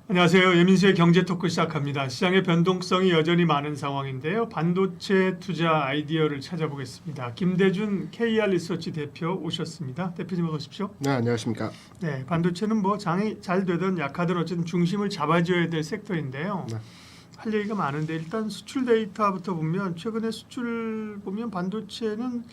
안녕하세요. 예민수의 경제 토크 시작합니다. 시장의 변동성이 여전히 많은 상황인데요. 반도체 투자 아이디어를 찾아보겠습니다. 김대준 KR 리서치 대표 오셨습니다. 대표님 어서 오십시오. 네, 안녕하십니까. 네, 반도체는 뭐 장이 잘 되든 약하든 어쨌든 중심을 잡아줘야 될 섹터인데요. 네. 할 얘기가 많은데 일단 수출 데이터부터 보면 최근에 수출 보면 반도체는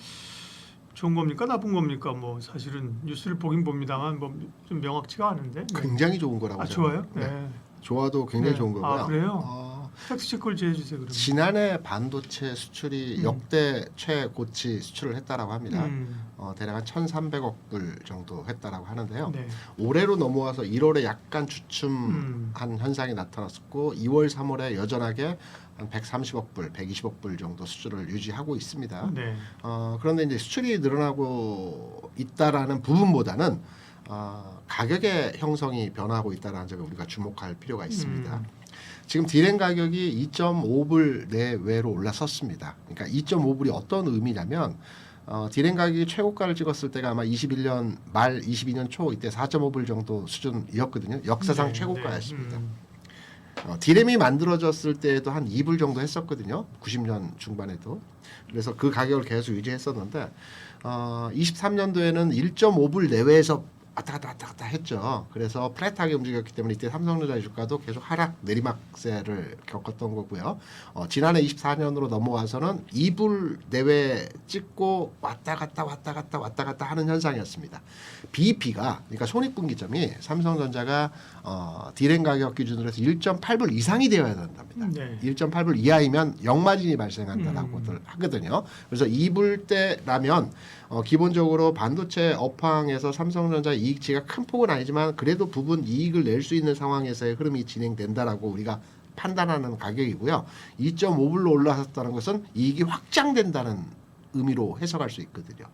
좋은 겁니까 나쁜 겁니까? 뭐 사실은 뉴스를 보긴 봅니다만 뭐 좀 명확치가 않은데. 네. 굉장히 좋은 거라고 좋아요? 네. 네. 좋아도 굉장히 네. 좋은 거고요. 아 그래요? 팩트 체크를 좀 해주세요. 그러면. 지난해 반도체 수출이 역대 최고치 수출을 했다라고 합니다. 대략 한 1,300억 불 정도 했다라고 하는데요. 네. 올해로 넘어와서 1월에 약간 주춤한 현상이 나타났었고 2월, 3월에 여전하게 한 130억 불, 120억 불 정도 수출을 유지하고 있습니다. 네. 그런데 이제 수출이 늘어나고 있다라는 부분보다는 가격의 형성이 변화하고 있다는 점에 우리가 주목할 필요가 있습니다. 지금 디램 가격이 2.5불 내외로 올라섰습니다. 그러니까 2.5불이 어떤 의미냐면 디램 가격이 최고가를 찍었을 때가 아마 21년 말 22년 초 이때 4.5불 정도 수준이었거든요. 역사상 네, 최고가였습니다. 디램이 만들어졌을 때에도 한 2불 정도 했었거든요. 90년 중반에도. 그래서 그 가격을 계속 유지했었는데 23년도에는 1.5불 내외에서 왔다 갔다 했죠. 그래서 플랫하게 움직였기 때문에 이때 삼성전자의 주가도 계속 하락 내리막세를 겪었던 거고요. 지난해 24년으로 넘어와서는 2불 내외 찍고 왔다 갔다 하는 현상이었습니다. BEP가 그러니까 손익분기점이 삼성전자가 디램 가격 기준으로 해서 1.8불 이상이 되어야 된답니다. 네. 1.8불 이하이면 영마진이 발생한다라고들 하거든요. 그래서 2불대라면 기본적으로 반도체 업황에서 삼성전자 이익치가 큰 폭은 아니지만 그래도 부분 이익을 낼 수 있는 상황에서의 흐름이 진행된다라고 우리가 판단하는 가격이고요. 2.5불로 올라섰다는 것은 이익이 확장된다는 의미로 해석할 수 있거든요.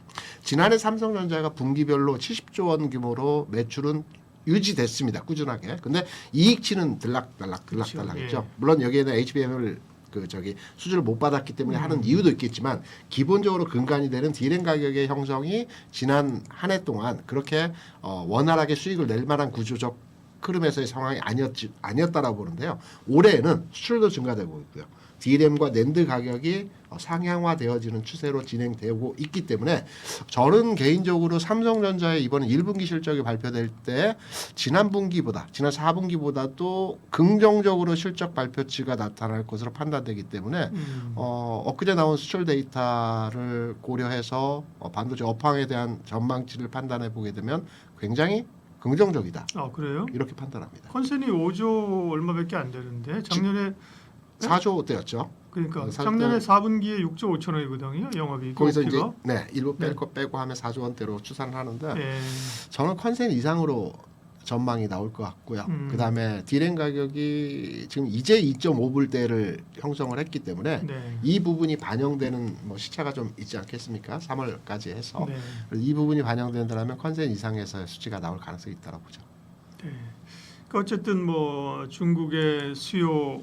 지난해 삼성전자가 분기별로 70조 원 규모로 매출은 유지됐습니다. 꾸준하게. 근데 이익치는 들락달락했죠. 그렇죠. 예. 물론 여기에는 HBM을 수주를 못 받았기 때문에 하는 이유도 있겠지만 기본적으로 근간이 되는 디램 가격의 형성이 지난 한 해 동안 그렇게 원활하게 수익을 낼 만한 구조적 흐름에서의 상황이 아니었다라고 보는데요. 올해는 수출도 증가되고 있고요. 디램과 낸드 가격이 상향화되어지는 추세로 진행되고 있기 때문에 저는 개인적으로 삼성전자의 이번에 1분기 실적이 발표될 때 지난 4분기보다도 긍정적으로 실적 발표치가 나타날 것으로 판단되기 때문에 엊그제 나온 수출 데이터를 고려해서 반도체 업황에 대한 전망치를 판단해 보게 되면 굉장히 긍정적이다. 그래요? 이렇게 판단합니다. 컨센이 5조 얼마밖에 안 되는데 작년에 4조대였죠. 그러니까 사- 작년에 4분기에 6조 5천 원이거든요. 영업이익. 거기서 이제 OP가. 일부 빼고 하면 4조 원대로 추산을 하는데 네. 저는 컨센 이상으로 전망이 나올 것 같고요. 그다음에 디램 가격이 지금 이제 2.5불대를 형성을 했기 때문에 네. 이 부분이 반영되는 시차가 좀 있지 않겠습니까? 3월까지 해서 네. 그래서 이 부분이 반영된다면 컨센 이상에서의 수치가 나올 가능성이 있다고 보죠. 네. 그러니까 어쨌든 뭐 중국의 수요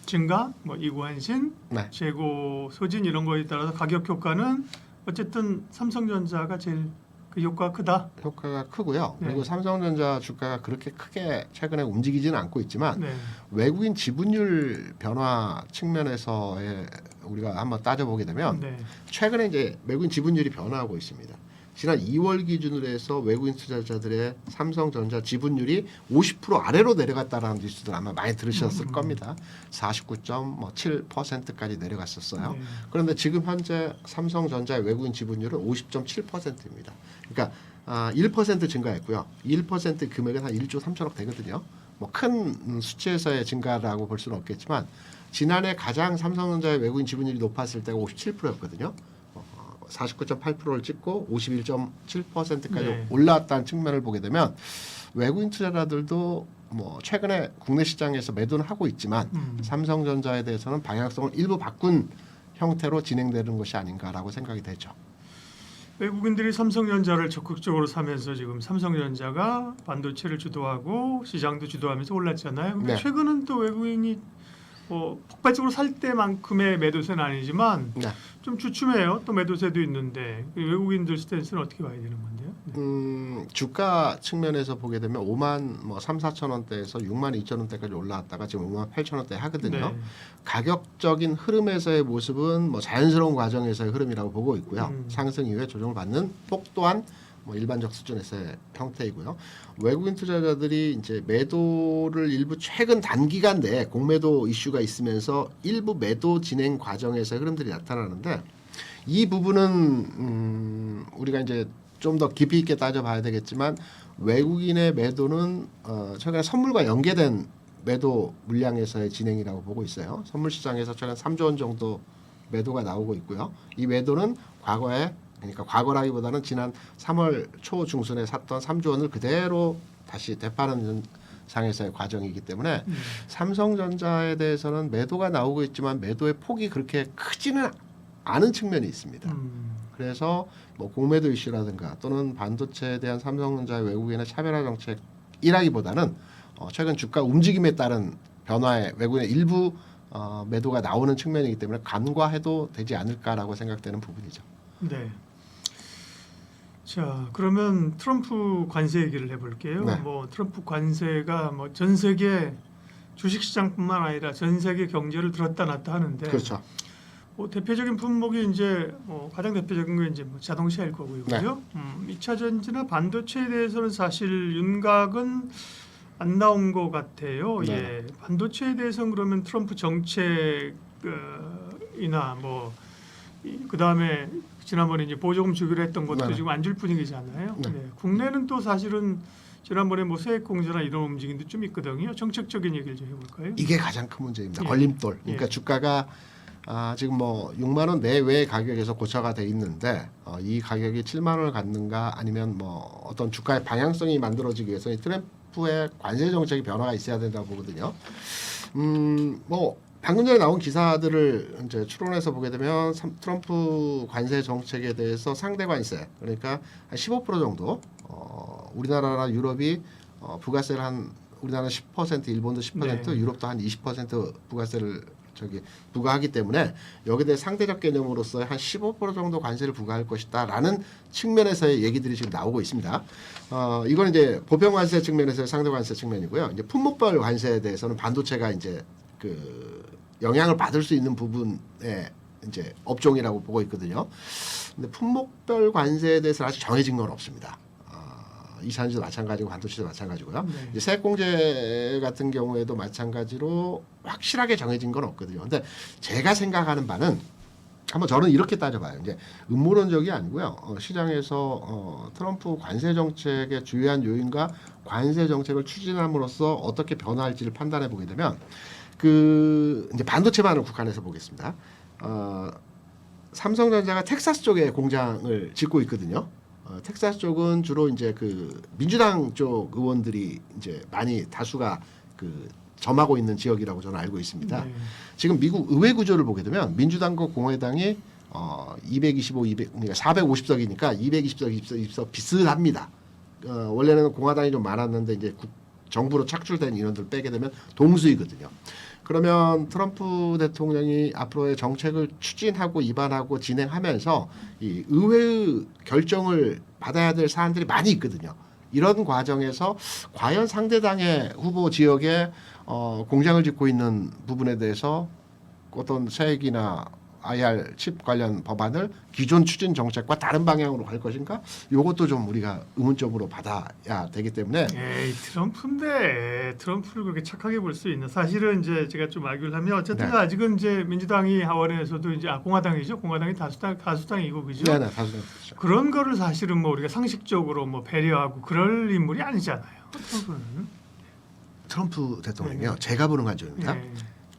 증가, 뭐 이구한신, 네. 재고 소진 이런 거에 따라서 가격 효과는 어쨌든 삼성전자가 제일 그 효과가 크다. 효과가 크고요. 네. 그리고 삼성전자 주가가 그렇게 크게 최근에 움직이지는 않고 있지만 네. 외국인 지분율 변화 측면에서의 우리가 한번 따져보게 되면 네. 최근에 이제 외국인 지분율이 변화하고 있습니다. 지난 2월 기준으로 해서 외국인 투자자들의 삼성전자 지분율이 50% 아래로 내려갔다라는 뉴스들 아마 많이 들으셨을 겁니다. 49.7%까지 내려갔었어요. 네. 그런데 지금 현재 삼성전자의 외국인 지분율은 50.7%입니다. 그러니까 1% 증가했고요. 1% 금액은 한 1조 3천억 되거든요. 뭐 큰 수치에서의 증가라고 볼 수는 없겠지만 지난해 가장 삼성전자의 외국인 지분율이 높았을 때가 57%였거든요. 49.8%를 찍고 51.7%까지 네. 올라왔다는 측면을 보게 되면 외국인 투자자들도 뭐 최근에 국내 시장에서 매도는 하고 있지만 삼성전자에 대해서는 방향성을 일부 바꾼 형태로 진행되는 것이 아닌가라고 생각이 되죠. 외국인들이 삼성전자를 적극적으로 사면서 지금 삼성전자가 반도체를 주도하고 시장도 주도하면서 올랐잖아요. 근데 네. 최근은 또 외국인이 뭐 폭발적으로 살 때만큼의 매도세는 아니지만 네. 좀 주춤해요. 또 매도세도 있는데 외국인들 스탠스는 어떻게 봐야 되는 건데요? 네. 주가 측면에서 보게 되면 5만 뭐 3, 4천 원대에서 6만 2천 원대까지 올라왔다가 지금 5만 8천 원대 하거든요. 네. 가격적인 흐름에서의 모습은 뭐 자연스러운 과정에서의 흐름이라고 보고 있고요. 상승 이후에 조정을 받는 폭 또한 뭐 일반적 수준에서의 형태이고요. 외국인 투자자들이 이제 매도를 일부 최근 단기간 내에 공매도 이슈가 있으면서 일부 매도 진행 과정에서 흐름들이 나타나는데 이 부분은 우리가 이제 좀 더 깊이 있게 따져봐야 되겠지만 외국인의 매도는 최근에 선물과 연계된 매도 물량에서의 진행이라고 보고 있어요. 선물 시장에서 최근 3조 원 정도 매도가 나오고 있고요. 이 매도는 과거에 그러니까 과거라기보다는 지난 3월 초 중순에 샀던 3조 원을 그대로 다시 되파는 상에서의 과정이기 때문에 삼성전자에 대해서는 매도가 나오고 있지만 매도의 폭이 그렇게 크지는 않은 측면이 있습니다. 그래서 뭐 공매도 이슈라든가 또는 반도체에 대한 삼성전자의 외국인의 차별화 정책이라기보다는 최근 주가 움직임에 따른 변화에 외국인의 일부 매도가 나오는 측면이기 때문에 간과해도 되지 않을까라고 생각되는 부분이죠. 네. 자, 그러면 트럼프 관세 얘기를 해볼게요. 네. 뭐 트럼프 관세가 뭐 전 세계 주식시장뿐만 아니라 전 세계 경제를 들었다 놨다 하는데, 그렇죠. 뭐 대표적인 품목이 이제 뭐 가장 대표적인 게 이제 뭐 자동차일 거고요, 네. 그죠? 2차 전지나 반도체에 대해서는 사실 윤곽은 안 나온 것 같아요. 네. 예, 반도체에 대해서는 그러면 트럼프 정책이나 뭐 그 다음에 지난번에 이제 보조금 주기로 했던 것도 네. 지금 안 줄 분위기잖아요. 네. 네. 국내는 또 사실은 지난번에 뭐 세액 공제나 이런 움직임도 좀 있거든요. 정책적인 얘기를 좀 해볼까요? 이게 가장 큰 문제입니다. 예. 걸림돌. 그러니까 예. 주가가 지금 뭐 6만 원 내외의 가격에서 고쳐가 돼 있는데 이 가격이 7만 원을 갖는가 아니면 뭐 어떤 주가의 방향성이 만들어지기 위해서 이 트럼프의 관세 정책이 변화가 있어야 된다고 보거든요. 뭐 방금 전에 나온 기사들을 이제 추론해서 보게 되면 트럼프 관세 정책에 대해서 상대 관세 그러니까 한 15% 정도 우리나라나 유럽이 부가세를 한 우리나라는 10% 일본도 10% 네. 유럽도 한 20% 부가세를 부과하기 때문에 여기에 대해 상대적 개념으로서 한 15% 정도 관세를 부과할 것이다라는 측면에서의 얘기들이 지금 나오고 있습니다. 이건 이제 보편 관세 측면에서의 상대 관세 측면이고요. 이제 품목별 관세에 대해서는 반도체가 이제 그 영향을 받을 수 있는 부분의 이제 업종이라고 보고 있거든요. 근데 품목별 관세에 대해서 아직 정해진 건 없습니다. 이산지도 마찬가지고 반도체도 마찬가지고요. 네. 이제 세액공제 같은 경우에도 마찬가지로 확실하게 정해진 건 없거든요. 근데 제가 생각하는 바는 한번 저는 이렇게 따져봐요. 이제 음모론적이 아니고요. 시장에서 트럼프 관세 정책의 주요한 요인과 관세 정책을 추진함으로써 어떻게 변화할지를 판단해 보게 되면 그 이제 반도체만을 국한해서 보겠습니다. 삼성전자가 텍사스 쪽에 공장을 짓고 있거든요. 텍사스 쪽은 주로 이제 그 민주당 쪽 의원들이 이제 많이 다수가 그 점하고 있는 지역이라고 저는 알고 있습니다. 네. 지금 미국 의회 구조를 보게 되면 민주당과 공화당이 225, 200, 그러니까 450석이니까 220석, 20석 비슷합니다. 원래는 공화당이 좀 많았는데 이제 정부로 착출된 인원들 빼게 되면 동수이거든요. 그러면 트럼프 대통령이 앞으로의 정책을 추진하고 입안하고 진행하면서 이 의회의 결정을 받아야 될 사안들이 많이 있거든요. 이런 과정에서 과연 상대당의 후보 지역에 공장을 짓고 있는 부분에 대해서 어떤 세액이나 IR 칩 관련 법안을 기존 추진 정책과 다른 방향으로 갈 것인가? 이것도 좀 우리가 의문점으로 받아야 되기 때문에 에이, 트럼프인데 트럼프를 그렇게 착하게 볼 수 있나? 사실은 이제 제가 좀 알기를 하면 어쨌든 네. 아직은 이제 민주당이 하원에서도 이제 공화당이죠. 공화당이 다수당이고 그죠? 네네 다수는 그렇죠. 그런 거를 사실은 뭐 우리가 상식적으로 뭐 배려하고 그럴 인물이 아니잖아요. 트럼프는. 트럼프 대통령이요. 네. 제가 보는 관점입니다. 네.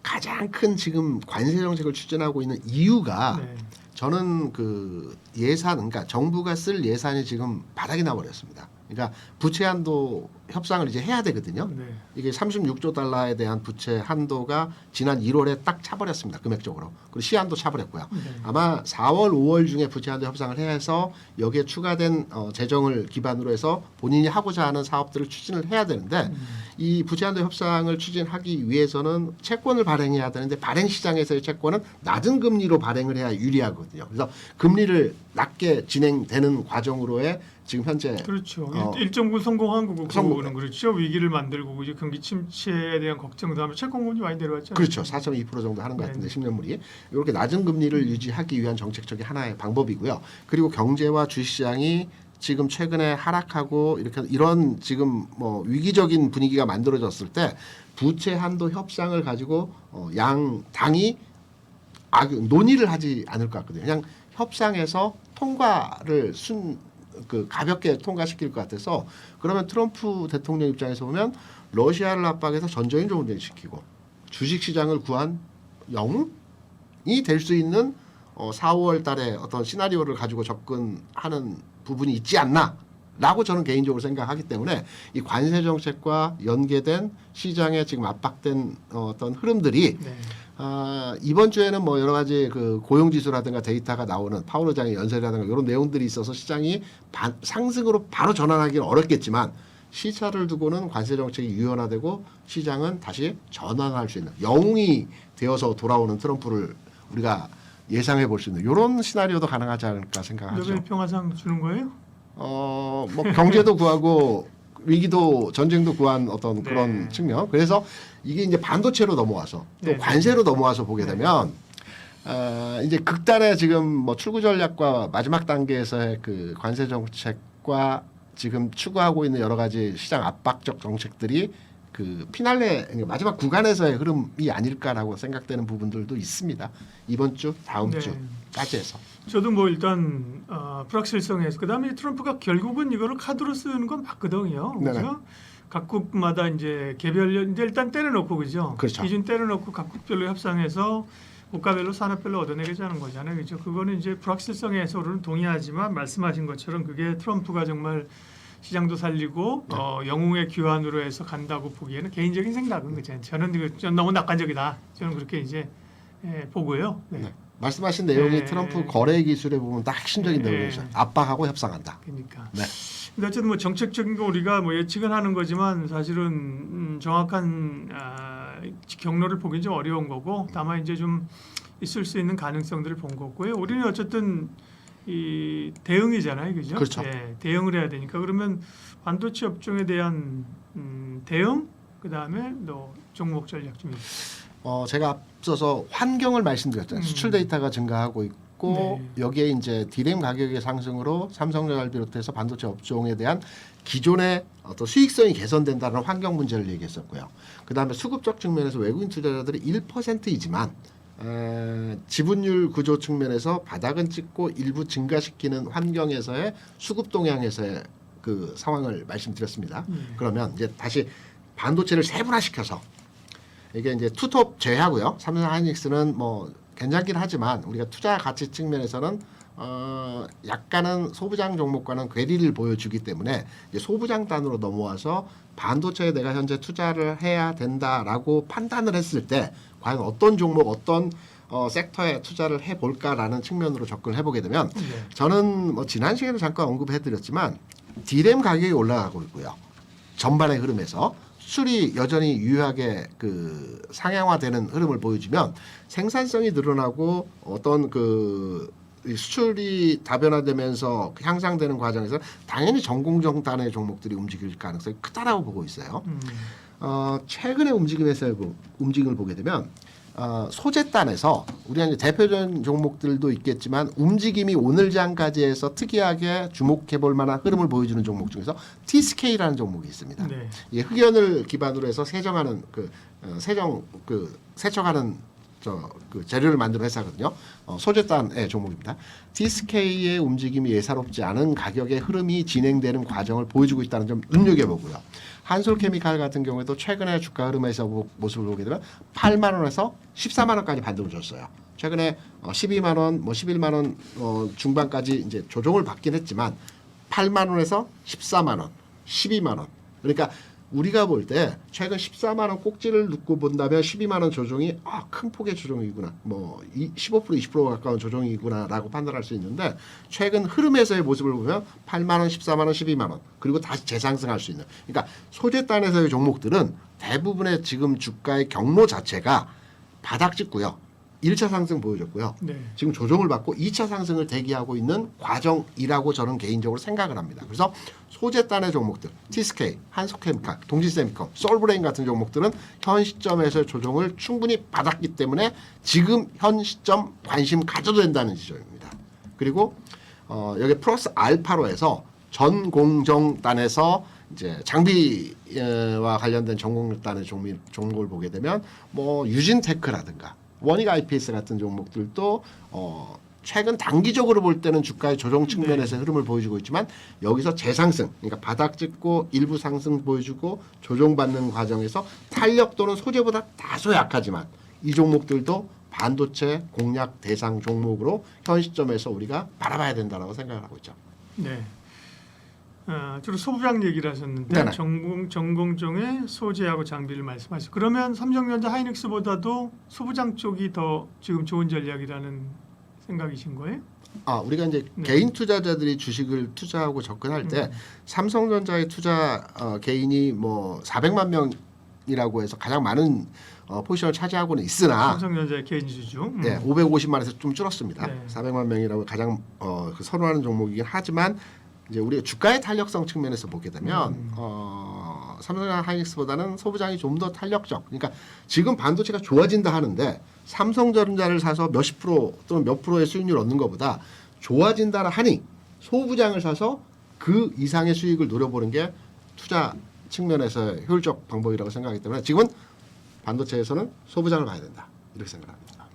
가장 큰 지금 관세 정책을 추진하고 있는 이유가 네. 저는 그 예산, 그러니까 정부가 쓸 예산이 지금 바닥이 나버렸습니다. 그러니까 부채 한도 협상을 이제 해야 되거든요. 네. 이게 36조 달러에 대한 부채 한도가 지난 1월에 딱 차버렸습니다. 금액적으로. 그리고 시한도 차버렸고요. 네. 아마 4월, 5월 중에 부채 한도 협상을 해서 여기에 추가된 재정을 기반으로 해서 본인이 하고자 하는 사업들을 추진을 해야 되는데 이 부채 한도 협상을 추진하기 위해서는 채권을 발행해야 되는데 발행 시장에서의 채권은 낮은 금리로 발행을 해야 유리하거든요. 그래서 금리를 낮게 진행되는 과정으로의 지금 현재 그렇죠. 1.9 성공한 거고 성공. 그거는 그렇죠. 위기를 만들고 이제 경기 침체에 대한 걱정도 하면 채권금리 많이 내려왔잖아요. 그렇죠. 4.2% 정도 하는 것 같은데 10년물이 이렇게 낮은 금리를 유지하기 위한 정책적인 하나의 방법이고요. 그리고 경제와 주식시장이 지금 최근에 하락하고 이렇게 이런 지금 뭐 위기적인 분위기가 만들어졌을 때 부채 한도 협상을 가지고 양 당이 논의를 하지 않을 것 같거든요. 그냥 협상에서 통과를 가볍게 통과시킬 것 같아서 그러면 트럼프 대통령 입장에서 보면 러시아를 압박해서 전쟁을 좀 운행시키고 주식시장을 구한 영웅이 될 수 있는 4, 5월 달에 어떤 시나리오를 가지고 접근하는 부분이 있지 않나라고 저는 개인적으로 생각하기 때문에 이 관세 정책과 연계된 시장에 지금 압박된 어떤 흐름들이 네. 이번 주에는 뭐 여러 가지 그 고용 지수라든가 데이터가 나오는 파월 의장의 연설이라든가 이런 내용들이 있어서 시장이 상승으로 바로 전환하기는 어렵겠지만 시차를 두고는 관세 정책이 유연화되고 시장은 다시 전환할 수 있는 영웅이 되어서 돌아오는 트럼프를 우리가 예상해 볼 수 있는 이런 시나리오도 가능하지 않을까 생각하죠. 노벨 평화상 주는 거예요? 뭐 경제도 구하고 위기도 전쟁도 구한 어떤 그런 네. 측면. 그래서 이게 이제 반도체로 넘어와서 또 네. 관세로 넘어와서 보게 네. 되면 이제 극단의 지금 뭐 출구 전략과 마지막 단계에서의 그 관세 정책과 지금 추구하고 있는 여러 가지 시장 압박적 정책들이 그 피날레 마지막 구간에서의 흐름이 아닐까라고 생각되는 부분들도 있습니다. 이번 주, 다음 네. 주까지 해서. 저도 뭐 일단 불확실성에서 그다음에 트럼프가 결국은 이거를 카드로 쓰는 건 맞거든요. 네네. 그렇죠? 각국마다 이제 개별 이제 일단 때려놓고 그죠? 그렇죠. 기준 때려놓고 각국별로 협상해서 국가별로 산업별로 얻어내겠다는 거잖아요. 그죠? 그거는 이제 불확실성의 해소로는 동의하지만 말씀하신 것처럼 그게 트럼프가 정말 시장도 살리고 영웅의 귀환으로 해서 간다고 보기에는 개인적인 생각은 그죠. 저는 이거 너무 낙관적이다. 저는 그렇게 이제 보고요. 네. 네. 말씀하신 내용이 네. 트럼프 거래 기술에 보면 딱 핵심적인 네. 내용이죠. 압박하고 협상한다. 그러니까. 네. 근데 어쨌든 뭐 정책적인 거 우리가 뭐 예측은 하는 거지만 사실은 정확한 경로를 보기는 좀 어려운 거고 다만 이제 좀 있을 수 있는 가능성들을 본 거고요. 우리는 어쨌든 이 대응이잖아요, 그죠? 그렇죠. 예, 대응을 해야 되니까 그러면 반도체 업종에 대한 대응, 그 다음에 또 종목 전략 좀. 제가 앞서서 환경을 말씀드렸잖아요. 수출 데이터가 증가하고 있고 네. 여기에 이제 디램 가격의 상승으로 삼성전자를 비롯해서 반도체 업종에 대한 기존의 어떤 수익성이 개선된다는 환경 문제를 얘기했었고요. 그 다음에 수급적 측면에서 외국인 투자자들이 1%이지만 지분율 구조 측면에서 바닥은 찍고 일부 증가시키는 환경에서의 수급 동향에서의 그 상황을 말씀드렸습니다. 그러면 이제 다시 반도체를 세분화시켜서 이게 이제 투톱 제외하고요. 삼성 하이닉스는 뭐 괜찮긴 하지만 우리가 투자 가치 측면에서는 약간은 소부장 종목과는 괴리를 보여주기 때문에 이제 소부장단으로 넘어와서 반도체에 내가 현재 투자를 해야 된다라고 판단을 했을 때 과연 어떤 종목 어떤 섹터에 투자를 해볼까라는 측면으로 접근을 해보게 되면 저는 뭐 지난 시간에 잠깐 언급해드렸지만 디램 가격이 올라가고 있고요. 전반의 흐름에서 수출이 여전히 유효하게 그 상향화되는 흐름을 보여주면 생산성이 늘어나고 어떤 그 수출이 다변화되면서 향상되는 과정에서 당연히 전공정단의 종목들이 움직일 가능성이 크다라고 보고 있어요. 최근의 움직임을 보게 되면 소재단에서 우리가 이제 대표적인 종목들도 있겠지만 움직임이 오늘 장까지 해서 특이하게 주목해볼 만한 흐름을 보여주는 종목 중에서 TSK라는 종목이 있습니다. 네. 이 흑연을 기반으로 해서 세정하는 세척하는 그 재료를 만드는 회사거든요. 소재단의 종목입니다. TSK의 움직임이 예사롭지 않은 가격의 흐름이 진행되는 과정을 보여주고 있다는 점 눈여겨보고요. 한솔케미칼 같은 경우에도 최근에 주가 흐름에서 모습을 보게 되면 8만 원에서 14만 원까지 반등을 줬어요. 최근에 12만 원, 뭐 11만 원 중반까지 이제 조정을 받긴 했지만 8만 원에서 14만 원, 12만 원 그러니까 우리가 볼 때 최근 14만 원 꼭지를 놓고 본다면 12만 원 조정이 큰 폭의 조정이구나. 뭐 15% 20% 가까운 조정이구나라고 판단할 수 있는데 최근 흐름에서의 모습을 보면 8만 원, 14만 원, 12만 원 그리고 다시 재상승할 수 있는. 그러니까 소재단에서의 종목들은 대부분의 지금 주가의 경로 자체가 바닥 찍고요. 1차 상승 보여줬고요. 네. 지금 조정을 받고 2차 상승을 대기하고 있는 과정이라고 저는 개인적으로 생각을 합니다. 그래서 소재단의 종목들, 티스케이, 한국케미칼, 동지세미컴, 솔브레인 같은 종목들은 현 시점에서 조정을 충분히 받았기 때문에 지금 현 시점 관심 가져도 된다는 지점입니다. 그리고 여기 플러스 알파로 해서 전공정단에서 이제 장비와 관련된 전공단의 종목을 보게 되면 뭐 유진테크라든가 원익 IPS 같은 종목들도 최근 단기적으로 볼 때는 주가의 조정 측면에서 흐름을 보여주고 있지만 여기서 재상승, 그러니까 바닥 찍고 일부 상승 보여주고 조정받는 과정에서 탄력도는 소재보다 다소 약하지만 이 종목들도 반도체 공략 대상 종목으로 현 시점에서 우리가 바라봐야 된다고 생각을 하고 있죠. 네. 주로 소부장 얘기를 하셨는데 네네. 전공종의 소재하고 장비를 말씀하시고 그러면 삼성전자 하이닉스보다도 소부장 쪽이 더 지금 좋은 전략이라는 생각이신 거예요? 우리가 이제 네. 개인 투자자들이 주식을 투자하고 접근할 때 삼성전자의 투자 개인이 뭐 400만 명이라고 해서 가장 많은 포지션을 차지하고는 있으나 삼성전자의 개인 주주. 네, 550만에서 좀 줄었습니다. 네. 400만 명이라고 가장 선호하는 종목이긴 하지만 이제 우리가 주가의 탄력성 측면에서 보게 되면 삼성전자 하이닉스보다는 소부장이 좀 더 탄력적. 그러니까 지금 반도체가 좋아진다 하는데 삼성전자를 사서 몇십 프로 또는 몇 프로의 수익률을 얻는 것보다 좋아진다 하니 소부장을 사서 그 이상의 수익을 노려보는 게 투자 측면에서의 효율적 방법이라고 생각하기 때문에 지금은 반도체에서는 소부장을 봐야 된다. 이렇게 생각합니다.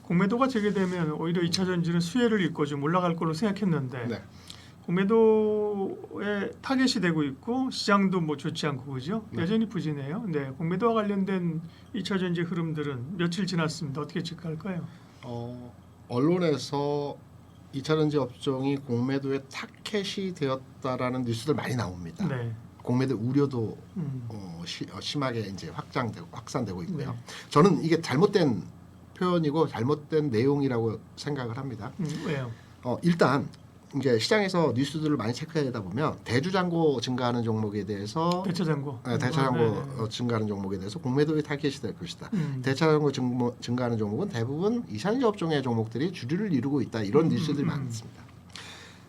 공매도가 재개되면 오히려 2차 전지는 수혜를 입고 좀 올라갈 걸로 생각했는데 네. 공매도에 타겟이 되고 있고 시장도 뭐 좋지 않고 그죠? 네. 여전히 부진해요. 네, 공매도와 관련된 2차 전지 흐름들은 며칠 지났습니다. 어떻게 체크할까요? 언론에서 2차 전지 업종이 공매도의 타켓이 되었다라는 뉴스들 많이 나옵니다. 네. 공매도 우려도 심하게 이제 확산되고 있고요. 저는 이게 잘못된 표현이고 잘못된 내용이라고 생각을 합니다. 왜요? 일단 이제 시장에서 뉴스들을 많이 체크하다 보면 대주잔고 증가하는 종목에 대해서 대차장고. 대차잔고 증가하는 종목에 대해서 공매도의 타겟이 될 것이다. 음. 대차잔고 증가하는 종목은 대부분 이산지 업종의 종목들이 주류를 이루고 있다. 이런 뉴스들이 많습니다.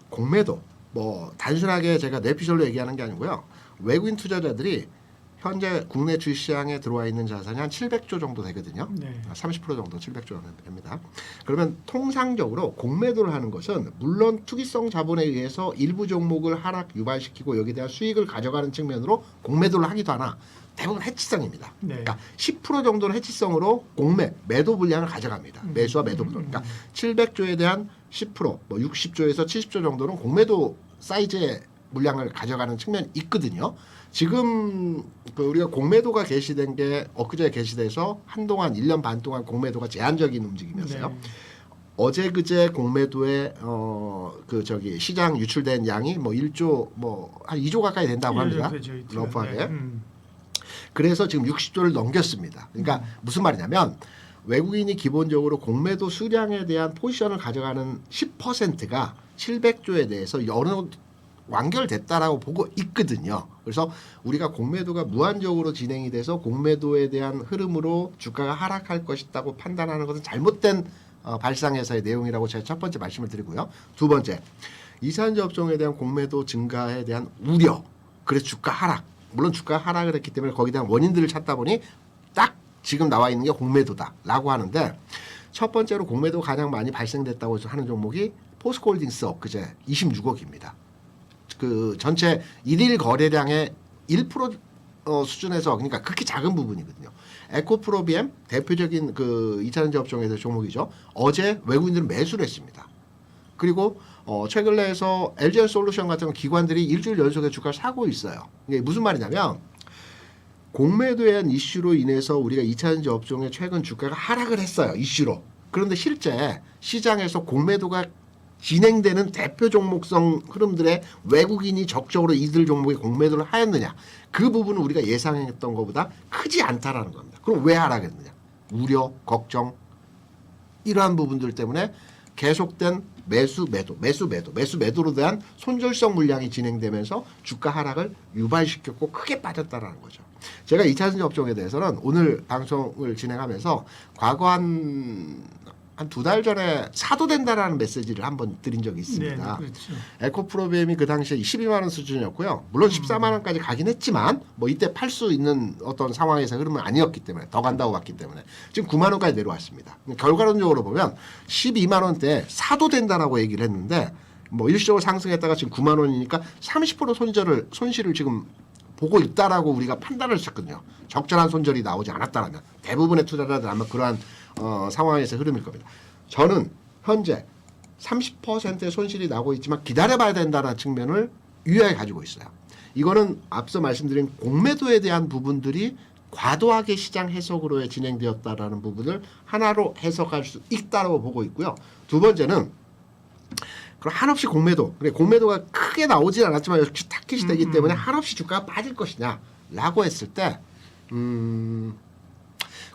공매도 뭐 단순하게 제가 내피셜로 얘기하는 게 아니고요. 외국인 투자자들이 현재 국내 주식시장에 들어와 있는 자산이 한 700조 정도 되거든요. 네. 30% 정도 700조 됩니다. 그러면 통상적으로 공매도를 하는 것은 물론 투기성 자본에 의해서 일부 종목을 하락 유발시키고 여기에 대한 수익을 가져가는 측면으로 공매도를 하기도 하나 대부분 해치성입니다. 네. 그러니까 10% 정도는 해치성으로 매도 물량을 가져갑니다. 매수와 매도 물량. 그러니까 700조에 대한 10%, 뭐 60조에서 70조 정도는 공매도 사이즈의 물량을 가져가는 측면이 있거든요. 지금 우리가 공매도가 개시된 게 엊그제 개시돼서 한동안 1년 반 동안 공매도가 제한적인 움직임이었어요. 네. 어제 그제 공매도에 시장 유출된 양이 뭐 1조 한 2조 가까이 된다고 합니다. 러프하게. 네. 그래서 지금 60조를 넘겼습니다. 그러니까 무슨 말이냐면 외국인이 기본적으로 공매도 수량에 대한 포지션을 가져가는 10%가 700조에 대해서 어느 정도 완결됐다라고 보고 있거든요. 그래서 우리가 공매도가 무한적으로 진행이 돼서 공매도에 대한 흐름으로 주가가 하락할 것이라고 판단하는 것은 잘못된 발상에서의 내용이라고 제가 첫 번째 말씀을 드리고요. 두 번째, 이산지 업종에 대한 공매도 증가에 대한 우려. 그래서 주가 하락. 물론 주가 하락을 했기 때문에 거기에 대한 원인들을 찾다 보니 딱 지금 나와 있는 게 공매도다라고 하는데 첫 번째로 공매도가 가장 많이 발생됐다고 하는 종목이 포스코홀딩스 엊그제 26억입니다. 그 전체 일일 거래량의 1% 수준에서 그러니까 그렇게 작은 부분이거든요. 에코프로비엠 대표적인 그 2차전지 업종에서 종목이죠. 어제 외국인들은 매수를 했습니다. 그리고 최근 내에서 LG솔루션 같은 기관들이 일주일 연속에 주가를 사고 있어요. 이게 무슨 말이냐면 공매도에 대한 이슈로 인해서 우리가 2차전지 업종의 최근 주가가 하락을 했어요. 이슈로. 그런데 실제 시장에서 공매도가 진행되는 대표 종목성 흐름들의 외국인이 적극적으로 이들 종목에 공매도를 하였느냐. 그 부분은 우리가 예상했던 것보다 크지 않다라는 겁니다. 그럼 왜 하락했느냐. 우려, 걱정 이러한 부분들 때문에 계속된 매수매도로 대한 손절성 물량이 진행되면서 주가 하락을 유발시켰고 크게 빠졌다라는 거죠. 제가 2차전지 업종에 대해서는 오늘 방송을 진행하면서 과거 한 두 달 전에 사도 된다라는 메시지를 한번 드린 적이 있습니다. 네, 그렇죠. 에코프로비엠이 그 당시에 12만 원 수준이었고요. 물론 14만 원까지 가긴 했지만 뭐 이때 팔 수 있는 어떤 상황에서 흐름은 아니었기 때문에 더 간다고 봤기 때문에 지금 9만 원까지 내려왔습니다. 결과론적으로 보면 12만 원대 사도 된다라고 얘기를 했는데 뭐 일시적으로 상승했다가 지금 9만 원이니까 30% 손실을 지금 보고 있다라고 우리가 판단을 했었거든요. 적절한 손절이 나오지 않았다라면 대부분의 투자자들 아마 그러한 상황에서 흐름일 겁니다. 저는 현재 30%의 손실이 나고 있지만 기다려봐야 된다는 측면을 유효하게 가지고 있어요. 이거는 앞서 말씀드린 공매도에 대한 부분들이 과도하게 시장 해석으로 진행되었다라는 부분을 하나로 해석할 수 있다고 보고 있고요. 두 번째는 그럼 한없이 공매도가 크게 나오진 않았지만 역시 타깃이 되기 때문에 한없이 주가가 빠질 것이냐라고 했을 때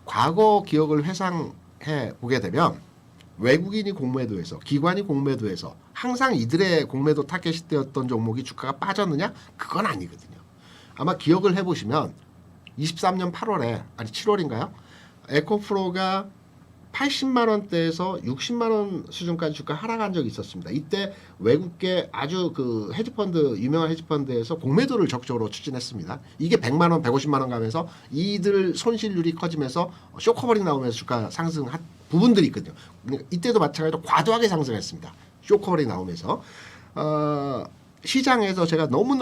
과거 기억을 회상해 보게 되면 외국인이 공매도에서 기관이 공매도에서 항상 이들의 공매도 타겟이 되었던 종목이 주가가 빠졌느냐? 그건 아니거든요. 아마 기억을 해보시면 23년 8월에 아니 7월인가요? 에코프로가 80만 원대에서 60만 원 수준까지 주가 하락한 적이 있었습니다. 이때 외국계 아주 그 헤지펀드 유명한 헤지펀드에서 공매도를 적극적으로 추진했습니다. 이게 100만 원, 150만 원 가면서 이들 손실률이 커지면서 쇼커버링 나오면서 주가 상승한 부분들이 있거든요. 이때도 마찬가지로 과도하게 상승했습니다. 쇼커버링 나오면서 시장에서 제가 너무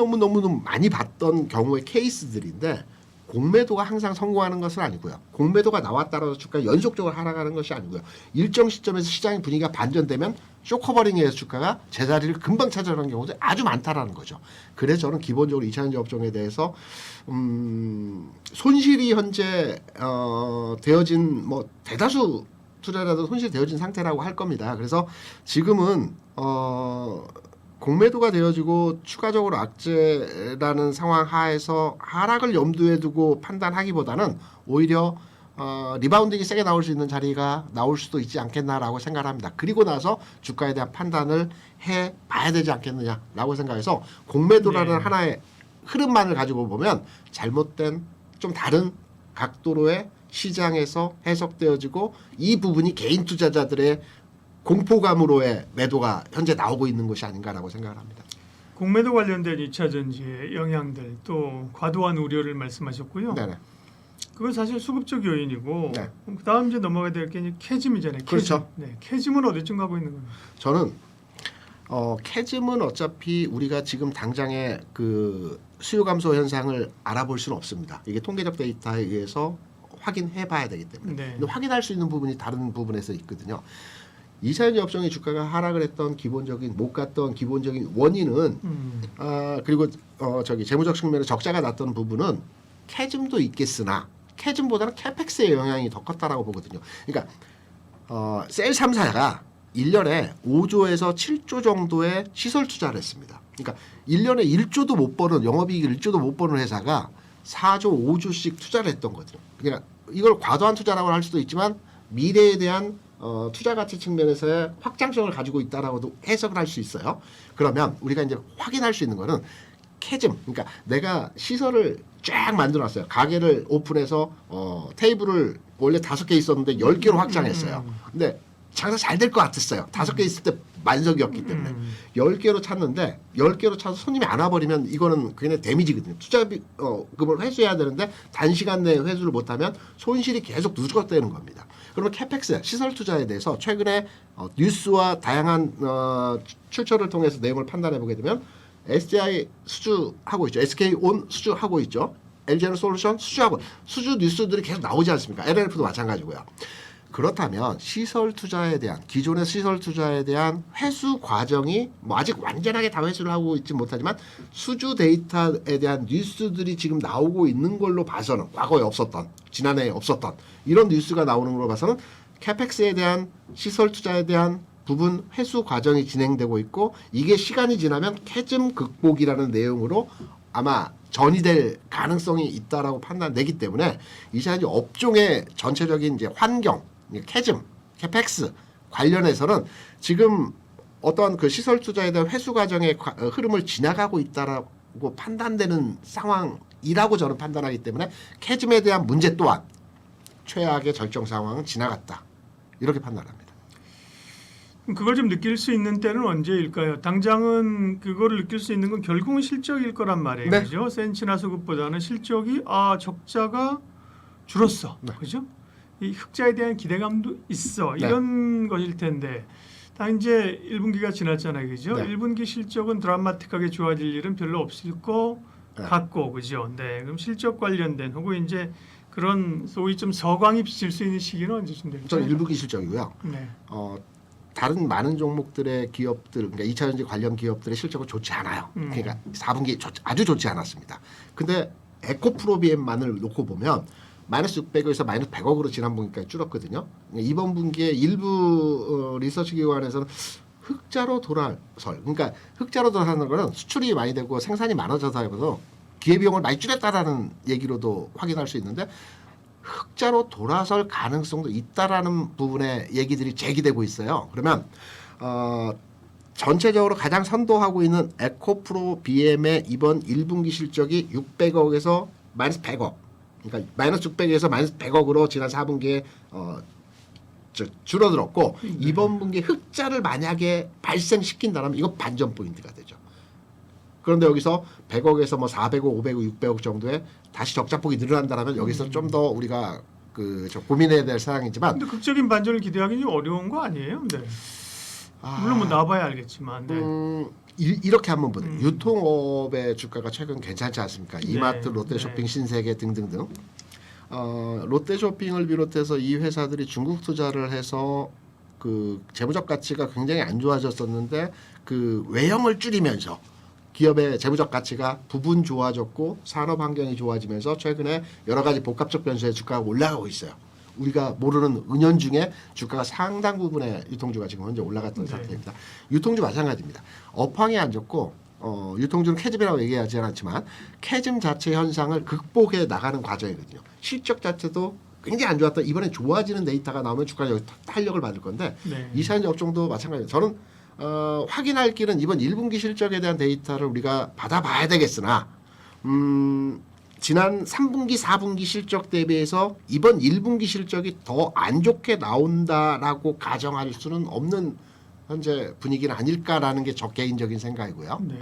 많이 봤던 경우의 케이스들인데 공매도가 항상 성공하는 것은 아니고요. 공매도가 나왔다라도 주가 연속적으로 하락하는 것이 아니고요. 일정 시점에서 시장의 분위기가 반전되면 쇼커버링에 의해서 주가가 제자리를 금방 찾아가는 경우도 아주 많다라는 거죠. 그래서 저는 기본적으로 2차전지 업종에 대해서 손실이 현재 되어진 뭐 대다수 투자자도 손실이 되어진 상태라고 할 겁니다. 그래서 지금은 공매도가 되어지고 추가적으로 악재라는 상황 하에서 하락을 염두에 두고 판단하기보다는 오히려 리바운딩이 세게 나올 수 있는 자리가 나올 수도 있지 않겠나라고 생각을 합니다. 그리고 나서 주가에 대한 판단을 해봐야 되지 않겠느냐라고 생각해서 공매도라는 하나의 흐름만을 가지고 보면 잘못된 좀 다른 각도로의 시장에서 해석되어지고 이 부분이 개인 투자자들의 공포감으로의 매도가 현재 나오고 있는 것이 아닌가라고 생각을 합니다. 공매도 관련된 2차전지의 영향들 또 과도한 우려를 말씀하셨고요. 네네. 그건 사실 수급적 요인이고 네. 그다음 이제 넘어가야 될 게 캐즘이잖아요. 캐즘. 그렇죠. 네, 캐즘은 어디쯤 가고 있는 거예요? 저는 캐즘은 어차피 우리가 지금 당장의 그 수요 감소 현상을 알아볼 수는 없습니다. 이게 통계적 데이터에 의해서 확인해 봐야 되기 때문에. 네. 근데 확인할 수 있는 부분이 다른 부분에서 있거든요. 2차전지 업종의 주가가 하락을 했던 못 갔던 기본적인 원인은 그리고 재무적 측면에 적자가 났던 부분은 캐즘도 있겠으나 캐즘보다는 캐펙스의 영향이 더 컸다라고 보거든요. 그러니까 셀 3사가 1년에 5조에서 7조 정도의 시설 투자를 했습니다. 그러니까 1년에 1조도 못 버는 영업이익을 1조도 못 버는 회사가 4조, 5조씩 투자를 했던 거죠. 그러니까 이걸 과도한 투자라고 할 수도 있지만 미래에 대한 투자 가치 측면에서의 확장성을 가지고 있다라고도 해석을 할 수 있어요. 그러면 우리가 이제 확인할 수 있는 거는 캐즘, 그러니까 내가 시설을 쫙 만들어놨어요. 가게를 오픈해서 테이블을 원래 5개 있었는데 10개로 확장했어요. 근데 장사 잘 될 것 같았어요. 5개 있을 때 만석이었기 때문에 10개로 찾는데 10개로 차서 손님이 안 와버리면 이거는 그냥 데미지거든요. 투자금을 회수해야 되는데 단시간 내에 회수를 못하면 손실이 계속 누적되는 겁니다. 그러면 캐펙스 시설 투자에 대해서 최근에 뉴스와 다양한 출처를 통해서 내용을 판단해 보게 되면 SDI 수주하고 있죠. SK온 수주하고 있죠. LG에너솔루션 수주하고 수주 뉴스들이 계속 나오지 않습니까? LNF도 마찬가지고요. 그렇다면 시설 투자에 대한 기존의 시설 투자에 대한 회수 과정이 뭐 아직 완전하게 다 회수를 하고 있지 못하지만 수주 데이터에 대한 뉴스들이 지금 나오고 있는 걸로 봐서는 과거에 없었던 지난해에 없었던 이런 뉴스가 나오는 걸로 봐서는 캐펙스에 대한 시설 투자에 대한 부분 회수 과정이 진행되고 있고 이게 시간이 지나면 캐즘 극복이라는 내용으로 아마 전이될 가능성이 있다라고 판단되기 때문에 이 시간이 업종의 전체적인 이제 환경, 캐즘, 캐펙스 관련해서는 지금 어떤 그 시설 투자에 대한 회수 과정의 흐름을 지나가고 있다라고 판단되는 상황이라고 저는 판단하기 때문에 캐즘에 대한 문제 또한 최악의 절정 상황은 지나갔다 이렇게 판단합니다. 그걸 좀 느낄 수 있는 때는 언제일까요? 당장은 그거를 느낄 수 있는 건 결국은 실적일 거란 말이에요. 네. 그죠? 센치나 수급보다는 실적이 적자가 줄었어. 네. 그죠? 이 흑자에 대한 기대감도 있어. 네. 이런 것일 텐데. 다 이제 1분기가 지났잖아요. 그죠? 네. 1분기 실적은 드라마틱하게 좋아질 일은 별로 없을 것 네. 같고. 그죠? 네. 그럼 실적 관련된 혹은 이제 그런 소위 좀 서광이 비칠 수 있는 시기는 언제쯤 될까요? 저는 1분기 실적이고요. 네. 다른 많은 종목들의 기업들, 그러니까 2차전지 관련 기업들의 실적은 좋지 않아요. 그러니까 4분기 아주 좋지 않았습니다. 근데 에코프로비엠만을 놓고 보면 마이너스 600억에서 마이너스 100억으로 지난 분기까지 줄었거든요. 이번 분기에 일부 리서치 기관에서는 흑자로 돌아설, 그러니까 흑자로 돌아서는 거는 수출이 많이 되고 생산이 많아져서 해서 기회비용을 많이 줄였다라는 얘기로도 확인할 수 있는데 흑자로 돌아설 가능성도 있다라는 부분의 얘기들이 제기되고 있어요. 그러면 전체적으로 가장 선도하고 있는 에코프로 BM의 이번 1분기 실적이 600억에서 마이너스 100억, 그러니까 마이너스 600에서 마이너스 100억으로 지난 4분기에 줄어들었고 이번 분기에 흑자를 만약에 발생시킨다면 이거 반전 포인트가 되죠. 그런데 여기서 100억에서 뭐 400억, 500억, 600억 정도의 다시 적자폭이 늘어난다면 여기서 좀 더 우리가 고민해야 될 사항이지만 근데 극적인 반전을 기대하기는 좀 어려운 거 아니에요? 네. 물론 뭐 나와봐야 알겠지만. 네. 이렇게 한번 보세요. 유통업의 주가가 최근 괜찮지 않습니까? 네. 이마트, 롯데쇼핑, 신세계 등등등. 롯데쇼핑을 비롯해서 이 회사들이 중국 투자를 해서 그 재무적 가치가 굉장히 안 좋아졌었는데 그 외형을 줄이면서 기업의 재무적 가치가 부분 좋아졌고 산업 환경이 좋아지면서 최근에 여러 가지 복합적 변수의 주가가 올라가고 있어요. 우리가 모르는 은연중에 주가가 상당 부분의 유통주가 지금 현재 올라갔던 상태입니다. 유통주 마찬가지입니다. 업황이 안 좋고 유통주는 캐즘이라고 얘기하지 않았지만 캐즘 자체 현상을 극복해 나가는 과정이거든요. 실적 자체도 굉장히 안 좋았다. 이번에 좋아지는 데이터가 나오면 주가가 여기 탄력을 받을 건데 네. 이사연지 업종도 마찬가지입니다. 저는 확인할 길은 이번 1분기 실적에 대한 데이터를 우리가 받아봐야 되겠으나 지난 3분기, 4분기 실적 대비해서 이번 1분기 실적이 더 안 좋게 나온다라고 가정할 수는 없는 현재 분위기는 아닐까라는 게 저 개인적인 생각이고요. 네.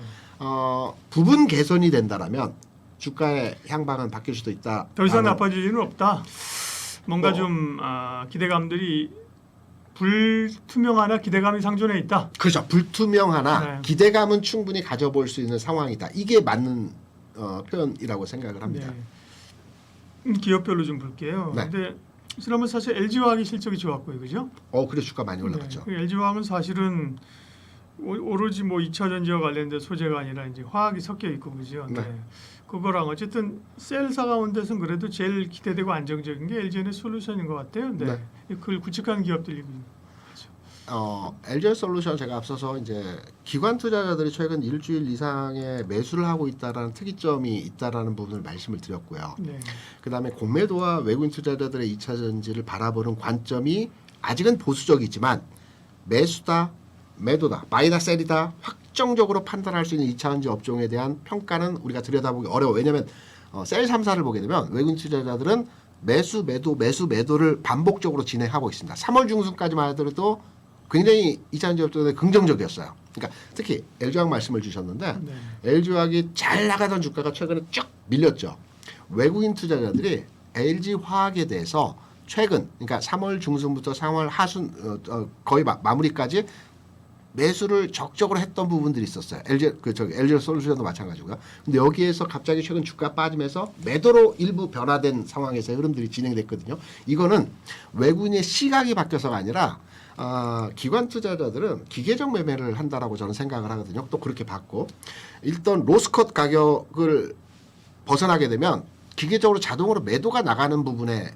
부분 개선이 된다라면 주가의 향방은 바뀔 수도 있다. 더 이상 나빠질 일은 없다. 뭔가 좀 기대감들이 불투명하나 기대감이 상존해 있다. 그렇죠. 불투명하나 네. 기대감은 충분히 가져볼 수 있는 상황이다. 이게 맞는 표현이라고 생각을 합니다. 네. 기업별로 좀 볼게요. 네. 근데 지난번 사실 LG화학이 실적이 좋았고요, 그죠? 그래 주가 많이 올라갔죠. 네. LG화학은 사실은 오로지 뭐 2차전지와 관련된 소재가 아니라 이제 화학이 섞여 있고 그죠. 네. 그거랑 어쨌든 셀사 가운데서는 그래도 제일 기대되고 안정적인 게 LG에너지 솔루션인 것 같아요. 네. 그걸 구축한 기업들이 LGsol루션 제가 앞서서 이제 기관 투자자들이 최근 일주일 이상의 매수를 하고 있다라는 특이점이 있다라는 부분을 말씀을 드렸고요. 네. 그다음에 공매도와 외국인 투자자들의 2차 전지를 바라보는 관점이 아직은 보수적이지만 매수다, 매도다, 바이다, 셀이다 확정적으로 판단할 수 있는 2차 전지 업종에 대한 평가는 우리가 들여다보기 어려워. 왜냐하면 셀 3사를 보게 되면 외국인 투자자들은 매수, 매도, 매수, 매도를 반복적으로 진행하고 있습니다. 3월 중순까지만 하더라도 굉장히 2차 전지 업종에 긍정적이었어요. 그러니까 특히 LG화학 말씀을 주셨는데 네. LG화학이 잘 나가던 주가가 최근에 쭉 밀렸죠. 외국인 투자자들이 LG화학에 대해서 최근 그러니까 3월 중순부터 3월 하순 거의 마무리까지 매수를 적극적으로 했던 부분들이 있었어요. LG솔루션도 마찬가지고요. 근데 여기에서 갑자기 최근 주가 빠지면서 매도로 일부 변화된 상황에서 흐름들이 진행됐거든요. 이거는 외국인의 시각이 바뀌어서가 아니라 기관 투자자들은 기계적 매매를 한다라고 저는 생각을 하거든요. 또 그렇게 봤고 일단 로스컷 가격을 벗어나게 되면 기계적으로 자동으로 매도가 나가는 부분에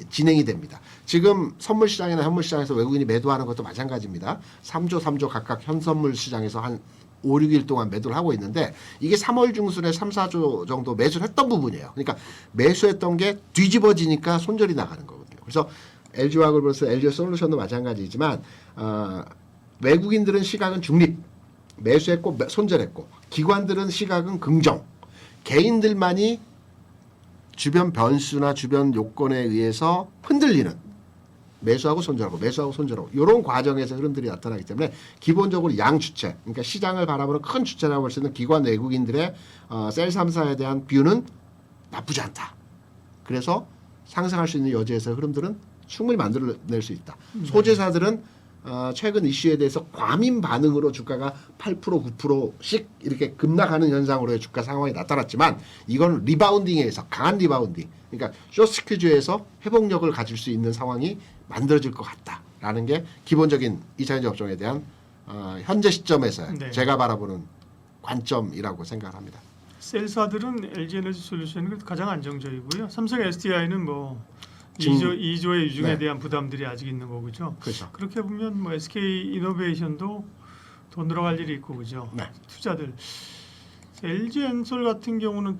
진행이 됩니다. 지금 선물 시장이나 현물 시장에서 외국인이 매도하는 것도 마찬가지입니다. 3조 각각 현 선물 시장에서 한 5, 6일 동안 매도를 하고 있는데 이게 3월 중순에 3, 4조 정도 매수를 했던 부분이에요. 그러니까 매수했던 게 뒤집어지니까 손절이 나가는 거거든요. 그래서 LG화학그룹에서 LG솔루션도 마찬가지지만 외국인들은 시각은 중립, 매수했고 손절했고 기관들은 시각은 긍정, 개인들만이 주변 변수나 주변 요건에 의해서 흔들리는 매수하고 손절하고 매수하고 손절하고 이런 과정에서 흐름들이 나타나기 때문에 기본적으로 양 주체, 그러니까 시장을 바라보는 큰 주체라고 할 수 있는 기관 외국인들의 셀 3사에 대한 뷰는 나쁘지 않다. 그래서 상승할 수 있는 여지에서의 흐름들은 충분히 만들어낼 수 있다. 소재사들은 최근 이슈에 대해서 과민 반응으로 주가가 8% 9%씩 이렇게 급락하는 현상으로의 주가 상황이 나타났지만 이건 리바운딩에 의해서 강한 리바운딩, 그러니까 쇼스퀴즈에서 회복력을 가질 수 있는 상황이 만들어질 것 같다라는 게 기본적인 2차전지 업종에 대한 현재 시점에서 네. 제가 바라보는 관점이라고 생각합니다. 셀사들은 LG에너지솔루션이 가장 안정적이고요. 삼성 SDI는 뭐 지금- 2조의 유증에 네. 대한 부담들이 아직 있는 거죠. 그렇죠. 그렇게 보면 뭐 SK 이노베이션도 돈 들어갈 일이 있고 그죠. 네. 투자들 LG 엔솔 같은 경우는